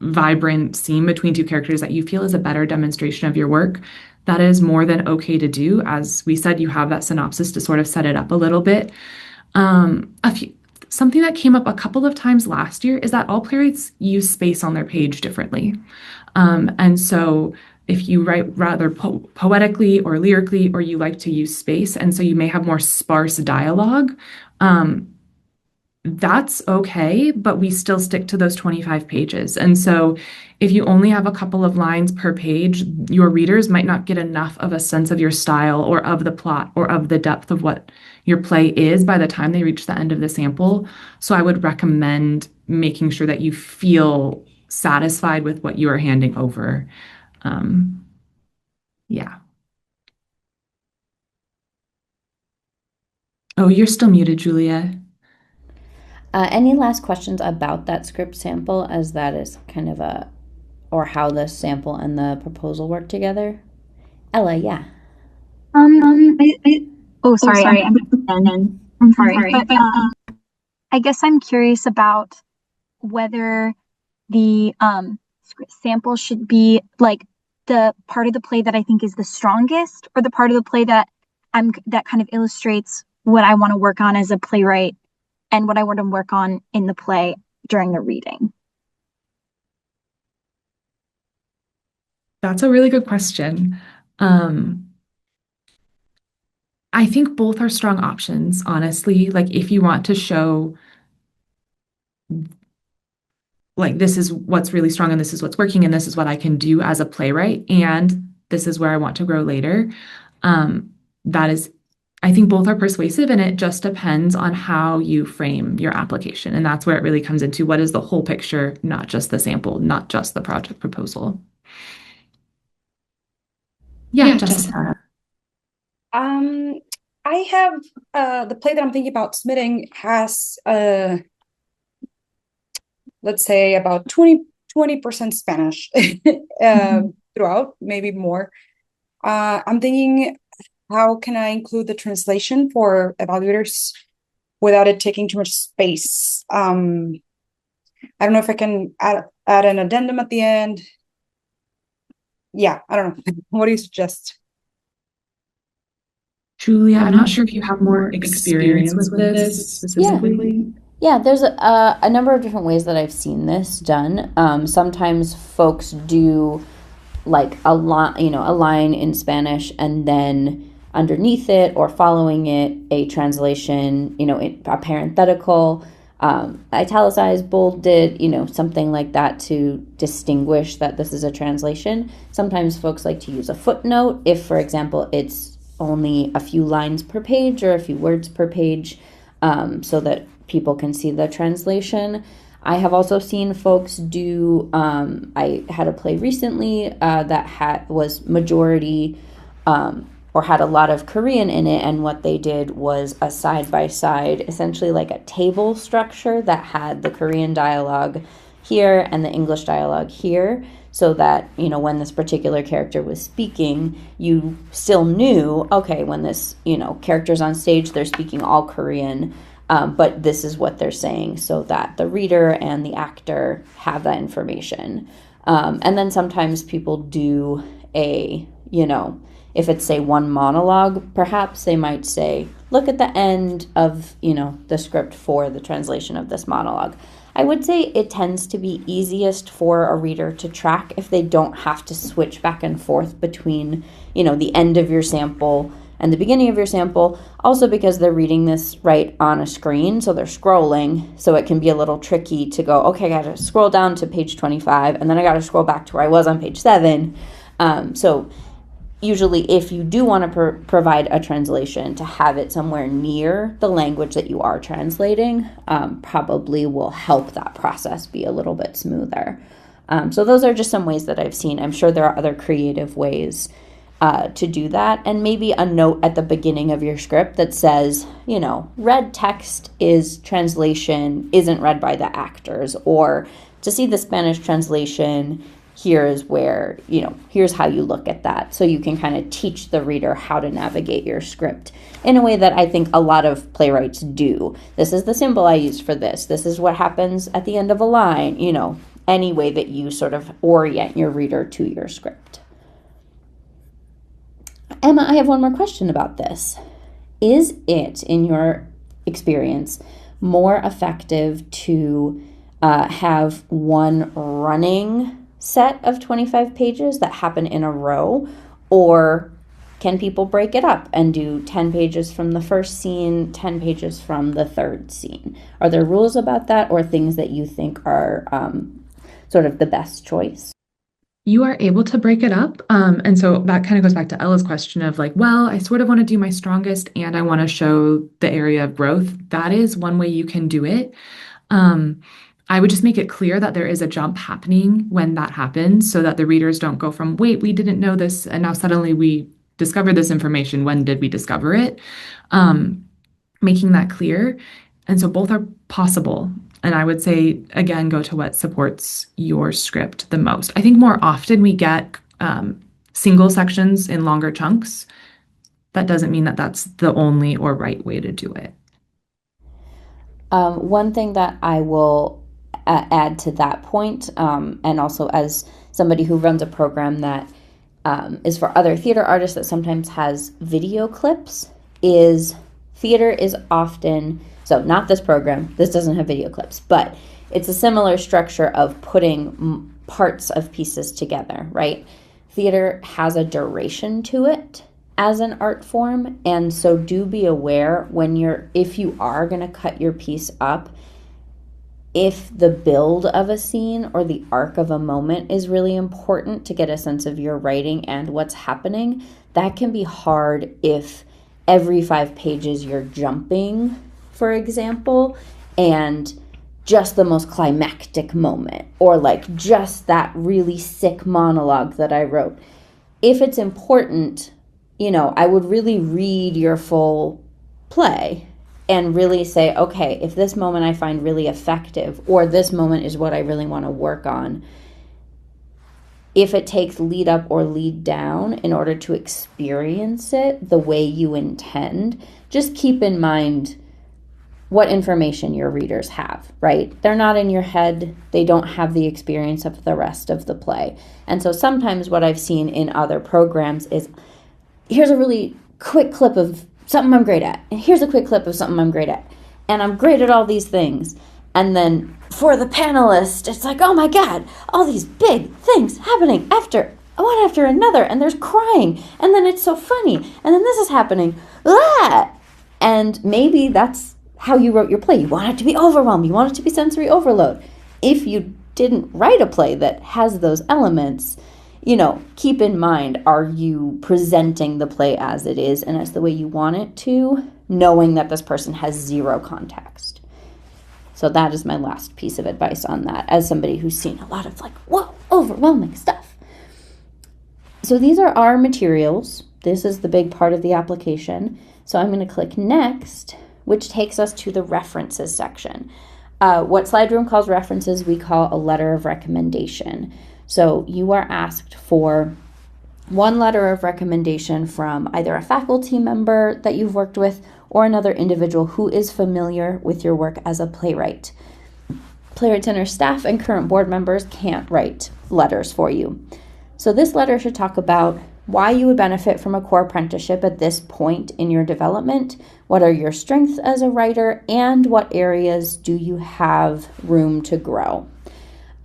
vibrant scene between 2 characters that you feel is a better demonstration of your work, that is more than okay to do. As we said, you have that synopsis to sort of set it up a little bit. Something that came up a couple of times last year is that all playwrights use space on their page differently. And so if you write rather poetically or lyrically, or you like to use space, and so you may have more sparse dialogue, that's okay, but we still stick to those 25 pages. And so if you only have a couple of lines per page, your readers might not get enough of a sense of your style or of the plot or of the depth of what your play is by the time they reach the end of the sample. So I would recommend making sure that you feel satisfied with what you are handing over. Yeah. Oh, you're still muted, Julia. Any last questions about that script sample, as that is kind of or how the sample and the proposal work together? Ella, yeah. Sorry, I'm sorry. But I guess I'm curious about whether the script sample should be like the part of the play that I think is the strongest, or the part of the play that kind of illustrates what I want to work on as a playwright and what I want to work on in the play during the reading. That's a really good question. I think both are strong options, honestly. Like if you want to show like this is what's really strong and this is what's working and this is what I can do as a playwright and this is where I want to grow later. That is, I think both are persuasive, and it just depends on how you frame your application. And that's where it really comes into what is the whole picture, not just the sample, not just the project proposal. Yeah, Jessica. I have the play that I'm thinking about submitting has let's say about 20% Spanish throughout, maybe more. I'm thinking, how can I include the translation for evaluators without it taking too much space? I don't know if I can add an addendum at the end. Yeah, I don't know. What do you suggest? Julia, I'm not sure if you have more experience with this specifically. Yeah, there's a number of different ways that I've seen this done. Sometimes folks do like a line in Spanish, and then underneath it or following it, a translation, a parenthetical, italicized, bolded, something like that to distinguish that this is a translation. Sometimes folks like to use a footnote if, for example, it's only a few lines per page or a few words per page, so that people can see the translation. I have also seen folks do, I had a play recently that was majority or had a lot of Korean in it, and what they did was a side-by-side, essentially like a table structure that had the Korean dialogue here and the English dialogue here, so that, when this particular character was speaking, you still knew, okay, when this, character's on stage, they're speaking all Korean, but this is what they're saying, so that the reader and the actor have that information. And then sometimes people do if it's, say, one monologue, perhaps they might say, look at the end of, the script for the translation of this monologue. I would say it tends to be easiest for a reader to track if they don't have to switch back and forth between, the end of your sample and the beginning of your sample, also because they're reading this right on a screen, so they're scrolling, so it can be a little tricky to go, okay, I gotta scroll down to page 25, and then I gotta scroll back to where I was on page 7. So usually if you do want to provide a translation, to have it somewhere near the language that you are translating probably will help that process be a little bit smoother. So those are just some ways that I've seen. I'm sure there are other creative ways to do that. And maybe a note at the beginning of your script that says, read text is translation, isn't read by the actors, or to see the Spanish translation, here is where, here's how you look at that. So you can kind of teach the reader how to navigate your script in a way that I think a lot of playwrights do. This is the symbol I used for this. This is what happens at the end of a line, any way that you sort of orient your reader to your script. Emma, I have one more question about this. Is it, in your experience, more effective to have one running set of 25 pages that happen in a row, or can people break it up and do 10 pages from the first scene, 10 pages from the third scene? Are there rules about that, or things that you think are sort of the best choice? You are able to break it up. And so that kind of goes back to Ella's question of like, well, I sort of want to do my strongest and I want to show the area of growth. That is one way you can do it. I would just make it clear that there is a jump happening when that happens, so that the readers don't go from, wait, we didn't know this, and now suddenly we discovered this information. When did we discover it? Making that clear. And so both are possible. And I would say, again, go to what supports your script the most. I think more often we get single sections in longer chunks. That doesn't mean that that's the only or right way to do it. One thing that I will add to that point, and also as somebody who runs a program that is for other theater artists that sometimes has video clips, is theater is often, so not this program, this doesn't have video clips, but it's a similar structure of putting parts of pieces together, right? Theater has a duration to it as an art form, and so do be aware if you are going to cut your piece up, if the build of a scene or the arc of a moment is really important to get a sense of your writing and what's happening, that can be hard if every 5 pages you're jumping, for example, and just the most climactic moment, or like just that really sick monologue that I wrote. If it's important, I would really read your full play and really say, okay, if this moment I find really effective, or this moment is what I really want to work on, if it takes lead up or lead down in order to experience it the way you intend, just keep in mind what information your readers have, right? They're not in your head. They don't have the experience of the rest of the play. And so sometimes what I've seen in other programs is, here's a really quick clip of something I'm great at. And here's a quick clip of something I'm great at. And I'm great at all these things. And then for the panelist, it's like, oh my God, all these big things happening one after another. And there's crying. And then it's so funny. And then this is happening. Ah! And maybe that's how you wrote your play. You want it to be overwhelmed. You want it to be sensory overload. If you didn't write a play that has those elements, keep in mind, are you presenting the play as it is and as the way you want it to, knowing that this person has zero context? So that is my last piece of advice on that, as somebody who's seen a lot of whoa, overwhelming stuff. So these are our materials. This is the big part of the application. So I'm going to click next, which takes us to the references section. What Slide Room calls references, we call a letter of recommendation. So you are asked for one letter of recommendation from either a faculty member that you've worked with or another individual who is familiar with your work as a playwright. Playwright Center staff and current board members can't write letters for you. So this letter should talk about why you would benefit from a core apprenticeship at this point in your development, what are your strengths as a writer, and what areas do you have room to grow.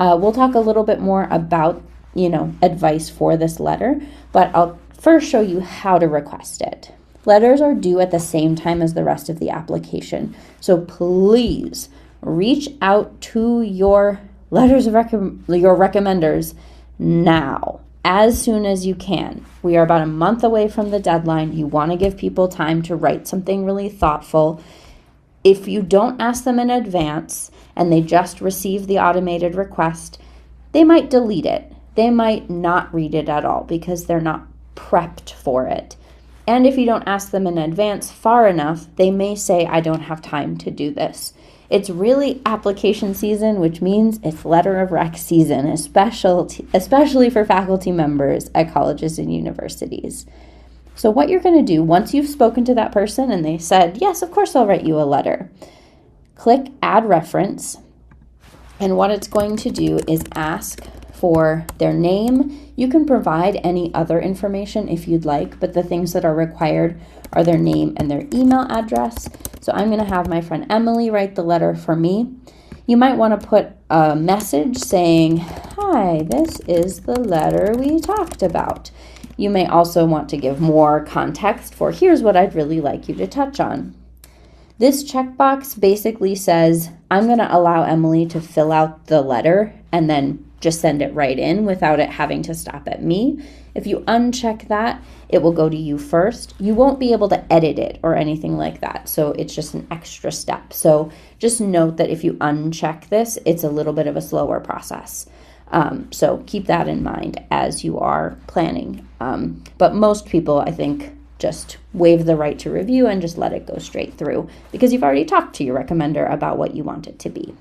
We'll talk a little bit more about, advice for this letter, but I'll first show you how to request it. Letters are due at the same time as the rest of the application, so please reach out to your letters of your recommenders now, as soon as you can. We are about a month away from the deadline. You want to give people time to write something really thoughtful. If you don't ask them in advance and they just receive the automated request, they might delete it. They might not read it at all because they're not prepped for it. And if you don't ask them in advance far enough, they may say, I don't have time to do this. It's really application season, which means it's letter of rec season, especially for faculty members at colleges and universities. So what you're going to do, once you've spoken to that person and they said, yes, of course I'll write you a letter, click Add Reference. And what it's going to do is ask for their name. You can provide any other information if you'd like, but the things that are required are their name and their email address. So I'm going to have my friend Emily write the letter for me. You might want to put a message saying, hi, this is the letter we talked about. You may also want to give more context for here's what I'd really like you to touch on. This checkbox basically says, I'm going to allow Emily to fill out the letter and then just send it right in without it having to stop at me. If you uncheck that, it will go to you first. You won't be able to edit it or anything like that. So it's just an extra step. So just note that if you uncheck this, it's a little bit of a slower process. So keep that in mind as you are planning. But most people, I think, just waive the right to review and just let it go straight through because you've already talked to your recommender about what you want it to be.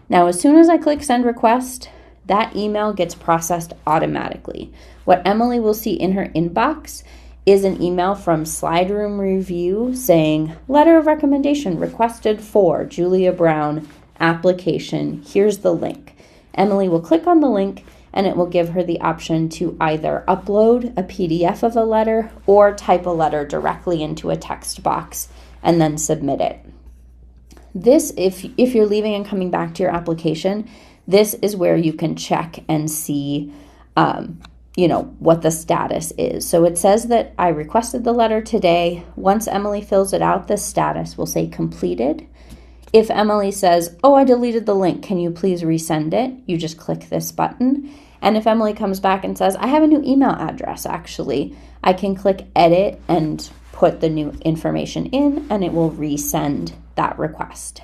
Now, as soon as I click Send Request, that email gets processed automatically. What Emily will see in her inbox is an email from Slide Room Review saying, letter of recommendation requested for Julia Brown application. Here's the link. Emily will click on the link and it will give her the option to either upload a PDF of a letter or type a letter directly into a text box and then submit it. This, if you're leaving and coming back to your application, this is where you can check and see, what the status is. So it says that I requested the letter today. Once Emily fills it out, the status will say completed. If Emily says, oh, I deleted the link, can you please resend it? You just click this button. And if Emily comes back and says, I have a new email address, actually, I can click edit and put the new information in, and it will resend that request.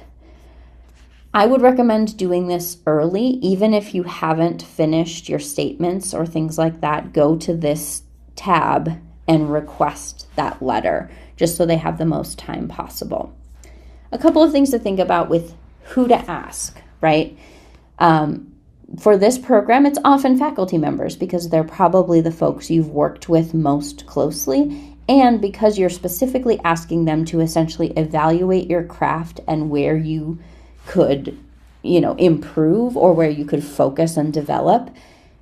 I would recommend doing this early, even if you haven't finished your statements or things like that. Go to this tab and request that letter, just so they have the most time possible. A couple of things to think about with who to ask, right? For this program, it's often faculty members because they're probably the folks you've worked with most closely, and because you're specifically asking them to essentially evaluate your craft and where you could, improve or where you could focus and develop.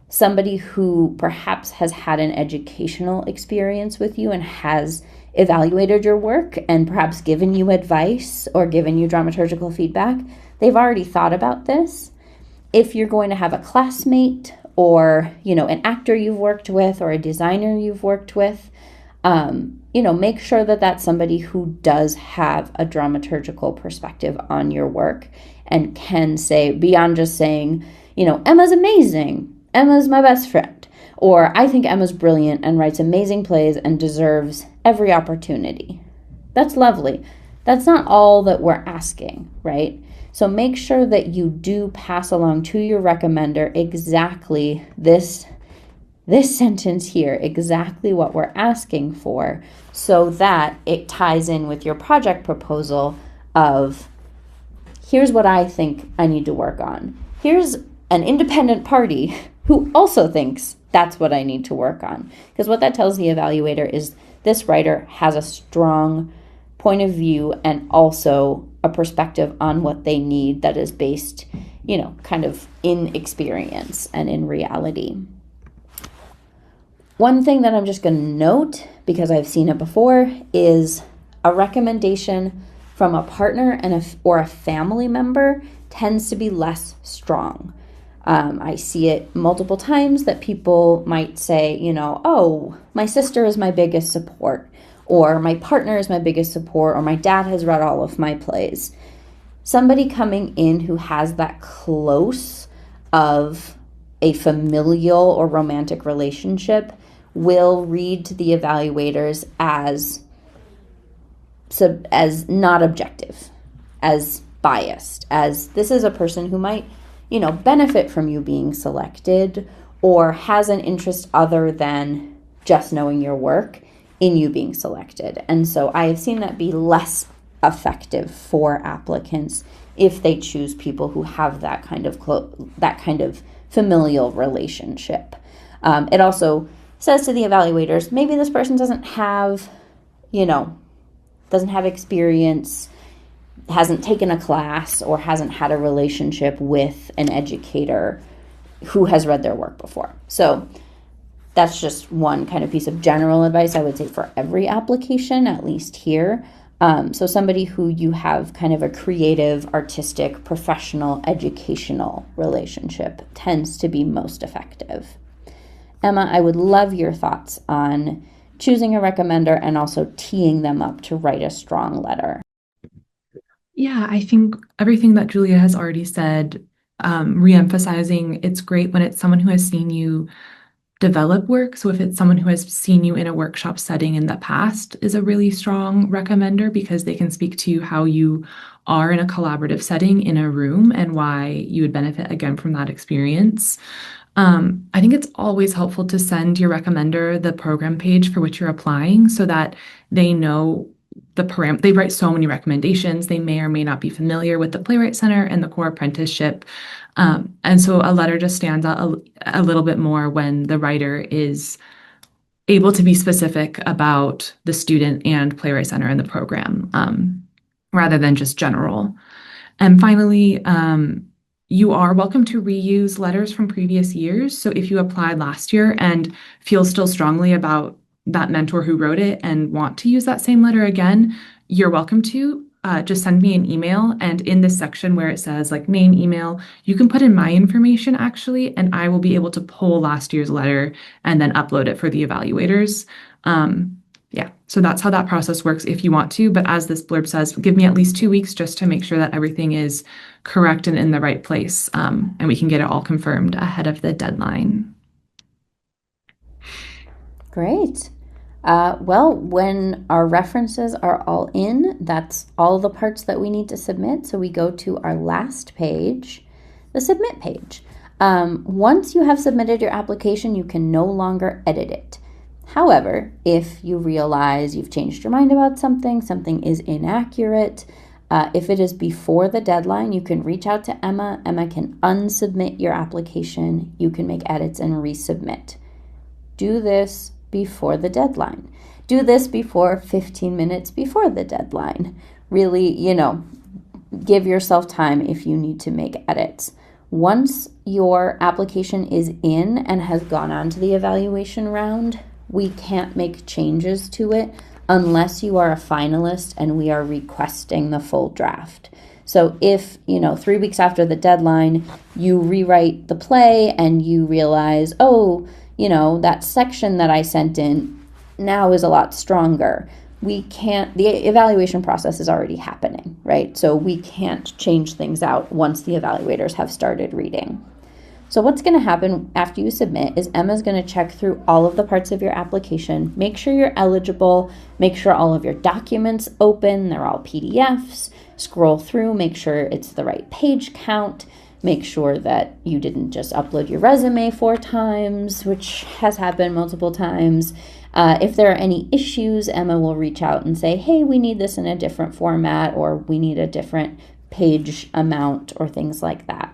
Somebody who perhaps has had an educational experience with you and has evaluated your work and perhaps given you advice or given you dramaturgical feedback, they've already thought about this. If you're going to have a classmate or, an actor you've worked with or a designer you've worked with, make sure that that's somebody who does have a dramaturgical perspective on your work and can say, beyond just saying, Emma's amazing, Emma's my best friend, or I think Emma's brilliant and writes amazing plays and deserves every opportunity. That's lovely. That's not all that we're asking, right? So make sure that you do pass along to your recommender exactly this sentence here, exactly what we're asking for, so that it ties in with your project proposal of, here's what I think I need to work on. Here's an independent party who also thinks that's what I need to work on. Because what that tells the evaluator is this writer has a strong point of view and also a perspective on what they need that is based, kind of in experience and in reality. One thing that I'm just going to note, because I've seen it before, is a recommendation from a partner or a family member tends to be less strong. I see it multiple times that people might say, oh, my sister is my biggest support, or my partner is my biggest support, or my dad has read all of my plays. Somebody coming in who has that close of a familial or romantic relationship will read to the evaluators as not objective, as biased, as this is a person who might, benefit from you being selected or has an interest other than just knowing your work in you being selected. And so I have seen that be less effective for applicants if they choose people who have that kind of familial relationship. It also says to the evaluators, maybe this person doesn't have experience, hasn't taken a class, or hasn't had a relationship with an educator who has read their work before. So that's just one kind of piece of general advice I would say for every application, at least here. So somebody who you have kind of a creative, artistic, professional, educational relationship tends to be most effective. Emma, I would love your thoughts on choosing a recommender and also teeing them up to write a strong letter. Yeah, I think everything that Julia has already said, reemphasizing it's great when it's someone who has seen you develop work. So if it's someone who has seen you in a workshop setting in the past is a really strong recommender, because they can speak to how you are in a collaborative setting in a room and why you would benefit again from that experience. I think it's always helpful to send your recommender the program page for which you're applying so that they know they write so many recommendations. They may or may not be familiar with the Playwright Center and the core apprenticeship. And so a letter just stands out a little bit more when the writer is able to be specific about the student and Playwright Center and the program, rather than just general. And finally, you are welcome to reuse letters from previous years. So if you applied last year and feel still strongly about that mentor who wrote it and want to use that same letter again, you're welcome to. Just send me an email, and in this section where it says like name, email, you can put in my information actually, and I will be able to pull last year's letter and then upload it for the evaluators. So that's how that process works if you want to. But as this blurb says, give me at least 2 weeks just to make sure that everything is correct and in the right place, and we can get it all confirmed ahead of the deadline. Great. Well, when our references are all in, that's all the parts that we need to submit. So we go to our last page, the submit page. Once you have submitted your application, you can no longer edit it. However, if you realize you've changed your mind about something is inaccurate, if it is before the deadline, you can reach out to Emma. Emma can unsubmit your application. You can make edits and resubmit. Do this before the deadline. Do this before 15 minutes before the deadline. Really, give yourself time if you need to make edits. Once your application is in and has gone on to the evaluation round, we can't make changes to it unless you are a finalist and we are requesting the full draft. So if, 3 weeks after the deadline, you rewrite the play and you realize, that section that I sent in now is a lot stronger. The evaluation process is already happening, right? So we can't change things out once the evaluators have started reading. So what's going to happen after you submit is Emma's going to check through all of the parts of your application, make sure you're eligible, make sure all of your documents open, they're all PDFs, scroll through, make sure it's the right page count, make sure that you didn't just upload your resume 4 times, which has happened multiple times. If there are any issues, Emma will reach out and say, hey, we need this in a different format, or we need a different page amount, or things like that.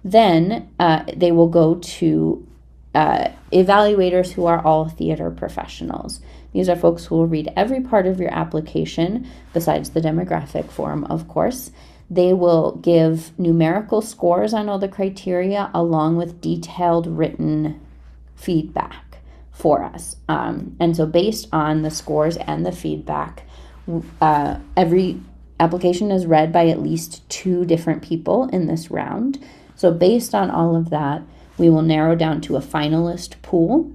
Then they will go to evaluators who are all theater professionals. These are folks who will read every part of your application, besides the demographic form, of course. They will give numerical scores on all the criteria, along with detailed written feedback for us. And so based on the scores and the feedback, every application is read by at least 2 different people in this round. So based on all of that, we will narrow down to a finalist pool.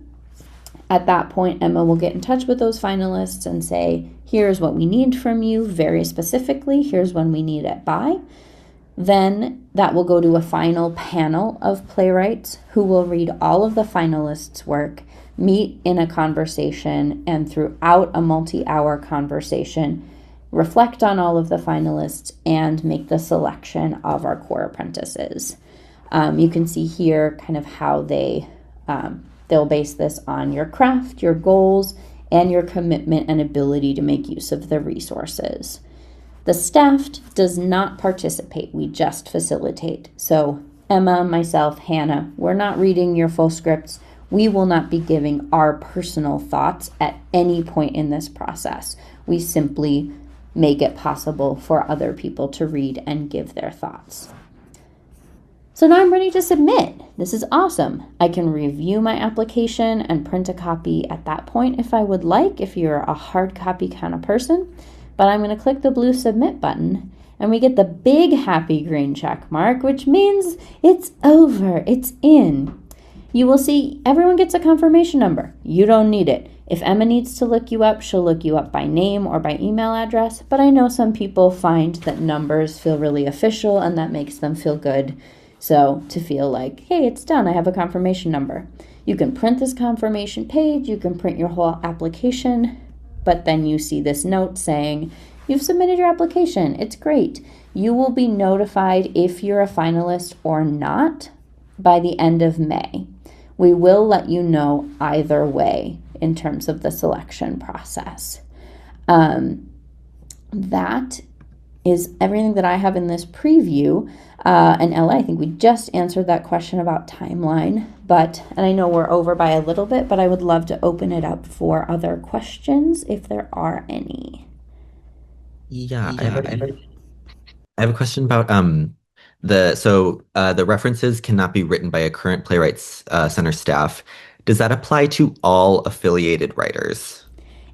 At that point, Emma will get in touch with those finalists and say, here's what we need from you very specifically. Here's when we need it by. Then that will go to a final panel of playwrights who will read all of the finalists' work, meet in a conversation, and throughout a multi-hour conversation, reflect on all of the finalists and make the selection of our core apprentices. You can see here kind of how they'll base this on your craft, your goals, and your commitment and ability to make use of the resources. The staff does not participate, we just facilitate. So Emma, myself, Hannah, we're not reading your full scripts. We will not be giving our personal thoughts at any point in this process. We simply make it possible for other people to read and give their thoughts. So now I'm ready to submit. This is awesome. I can review my application and print a copy at that point if I would like, if you're a hard copy kind of person. But I'm going to click the blue submit button and we get the big happy green check mark, which means it's over, it's in. You will see everyone gets a confirmation number. You don't need it. If Emma needs to look you up, she'll look you up by name or by email address, but I know some people find that numbers feel really official and that makes them feel good. So to feel like, hey, it's done, I have a confirmation number. You can print this confirmation page, you can print your whole application, but then you see this note saying, you've submitted your application, it's great. You will be notified if you're a finalist or not by the end of May. We will let you know either way in terms of the selection process. That is everything that I have in this preview. And Ella, I think we just answered that question about timeline, and I know we're over by a little bit, but I would love to open it up for other questions if there are any. Yeah, I have a question about the references cannot be written by a current Playwrights Center staff. Does that apply to all affiliated writers?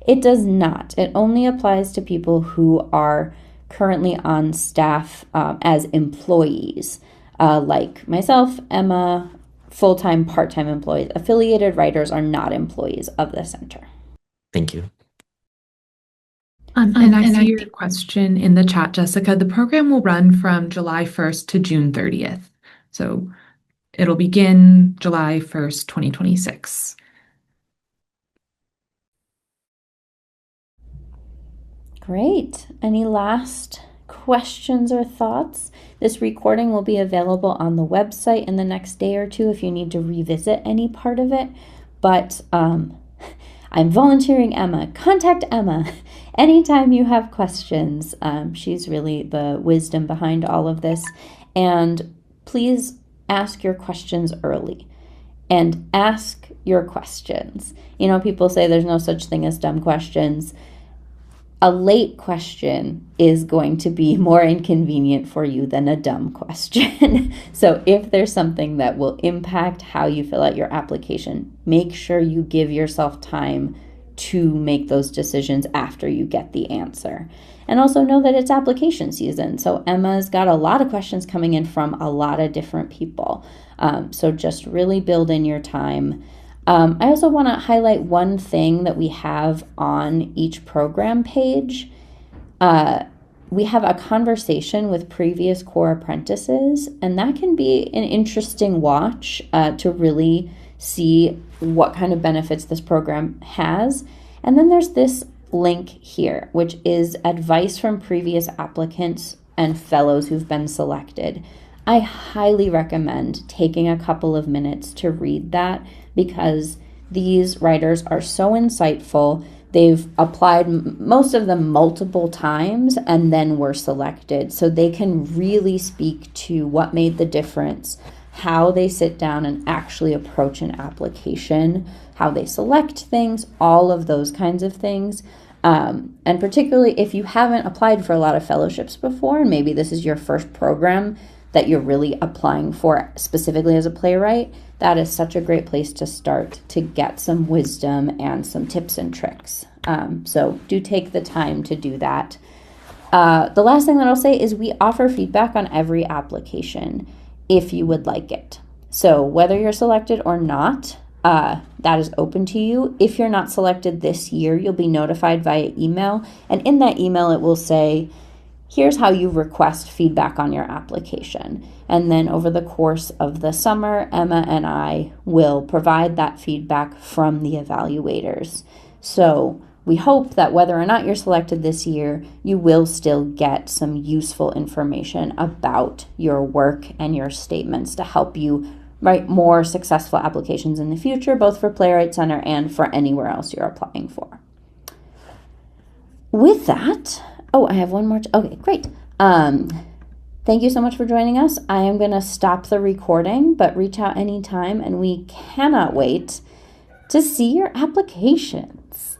It does not. It only applies to people who are currently on staff as employees, like myself, Emma, full-time, part-time employees. Affiliated writers are not employees of the center. Thank you. And I see your question in the chat, Jessica. The program will run from July 1st to June 30th. So it'll begin July 1st, 2026. Great. Any last questions or thoughts? This recording will be available on the website in the next day or two if you need to revisit any part of it. But I'm volunteering Emma. Contact Emma anytime you have questions. She's really the wisdom behind all of this. And please ask your questions early. And ask your questions. People say there's no such thing as dumb questions. A late question is going to be more inconvenient for you than a dumb question. So if there's something that will impact how you fill out your application, make sure you give yourself time to make those decisions after you get the answer. And also know that it's application season. So Emma's got a lot of questions coming in from a lot of different people. So just really build in your time. I also want to highlight one thing that we have on each program page. We have a conversation with previous core apprentices, and that can be an interesting watch to really see what kind of benefits this program has. And then there's this link here, which is advice from previous applicants and fellows who've been selected. I highly recommend taking a couple of minutes to read that because these writers are so insightful. They've applied, most of them, multiple times and then were selected. So they can really speak to what made the difference, how they sit down and actually approach an application, how they select things, all of those kinds of things. And particularly if you haven't applied for a lot of fellowships before, and maybe this is your first program that you're really applying for specifically as a playwright, that is such a great place to start to get some wisdom and some tips and tricks. So do take the time to do that. The last thing that I'll say is we offer feedback on every application if you would like it. So whether you're selected or not, that is open to you. If you're not selected this year, you'll be notified via email. And in that email, it will say, here's how you request feedback on your application. And then over the course of the summer, Emma and I will provide that feedback from the evaluators. So we hope that whether or not you're selected this year, you will still get some useful information about your work and your statements to help you write more successful applications in the future, both for Playwright Center and for anywhere else you're applying for. With that, I have one more. Okay, great. Thank you so much for joining us. I am going to stop the recording, but reach out anytime, and we cannot wait to see your applications.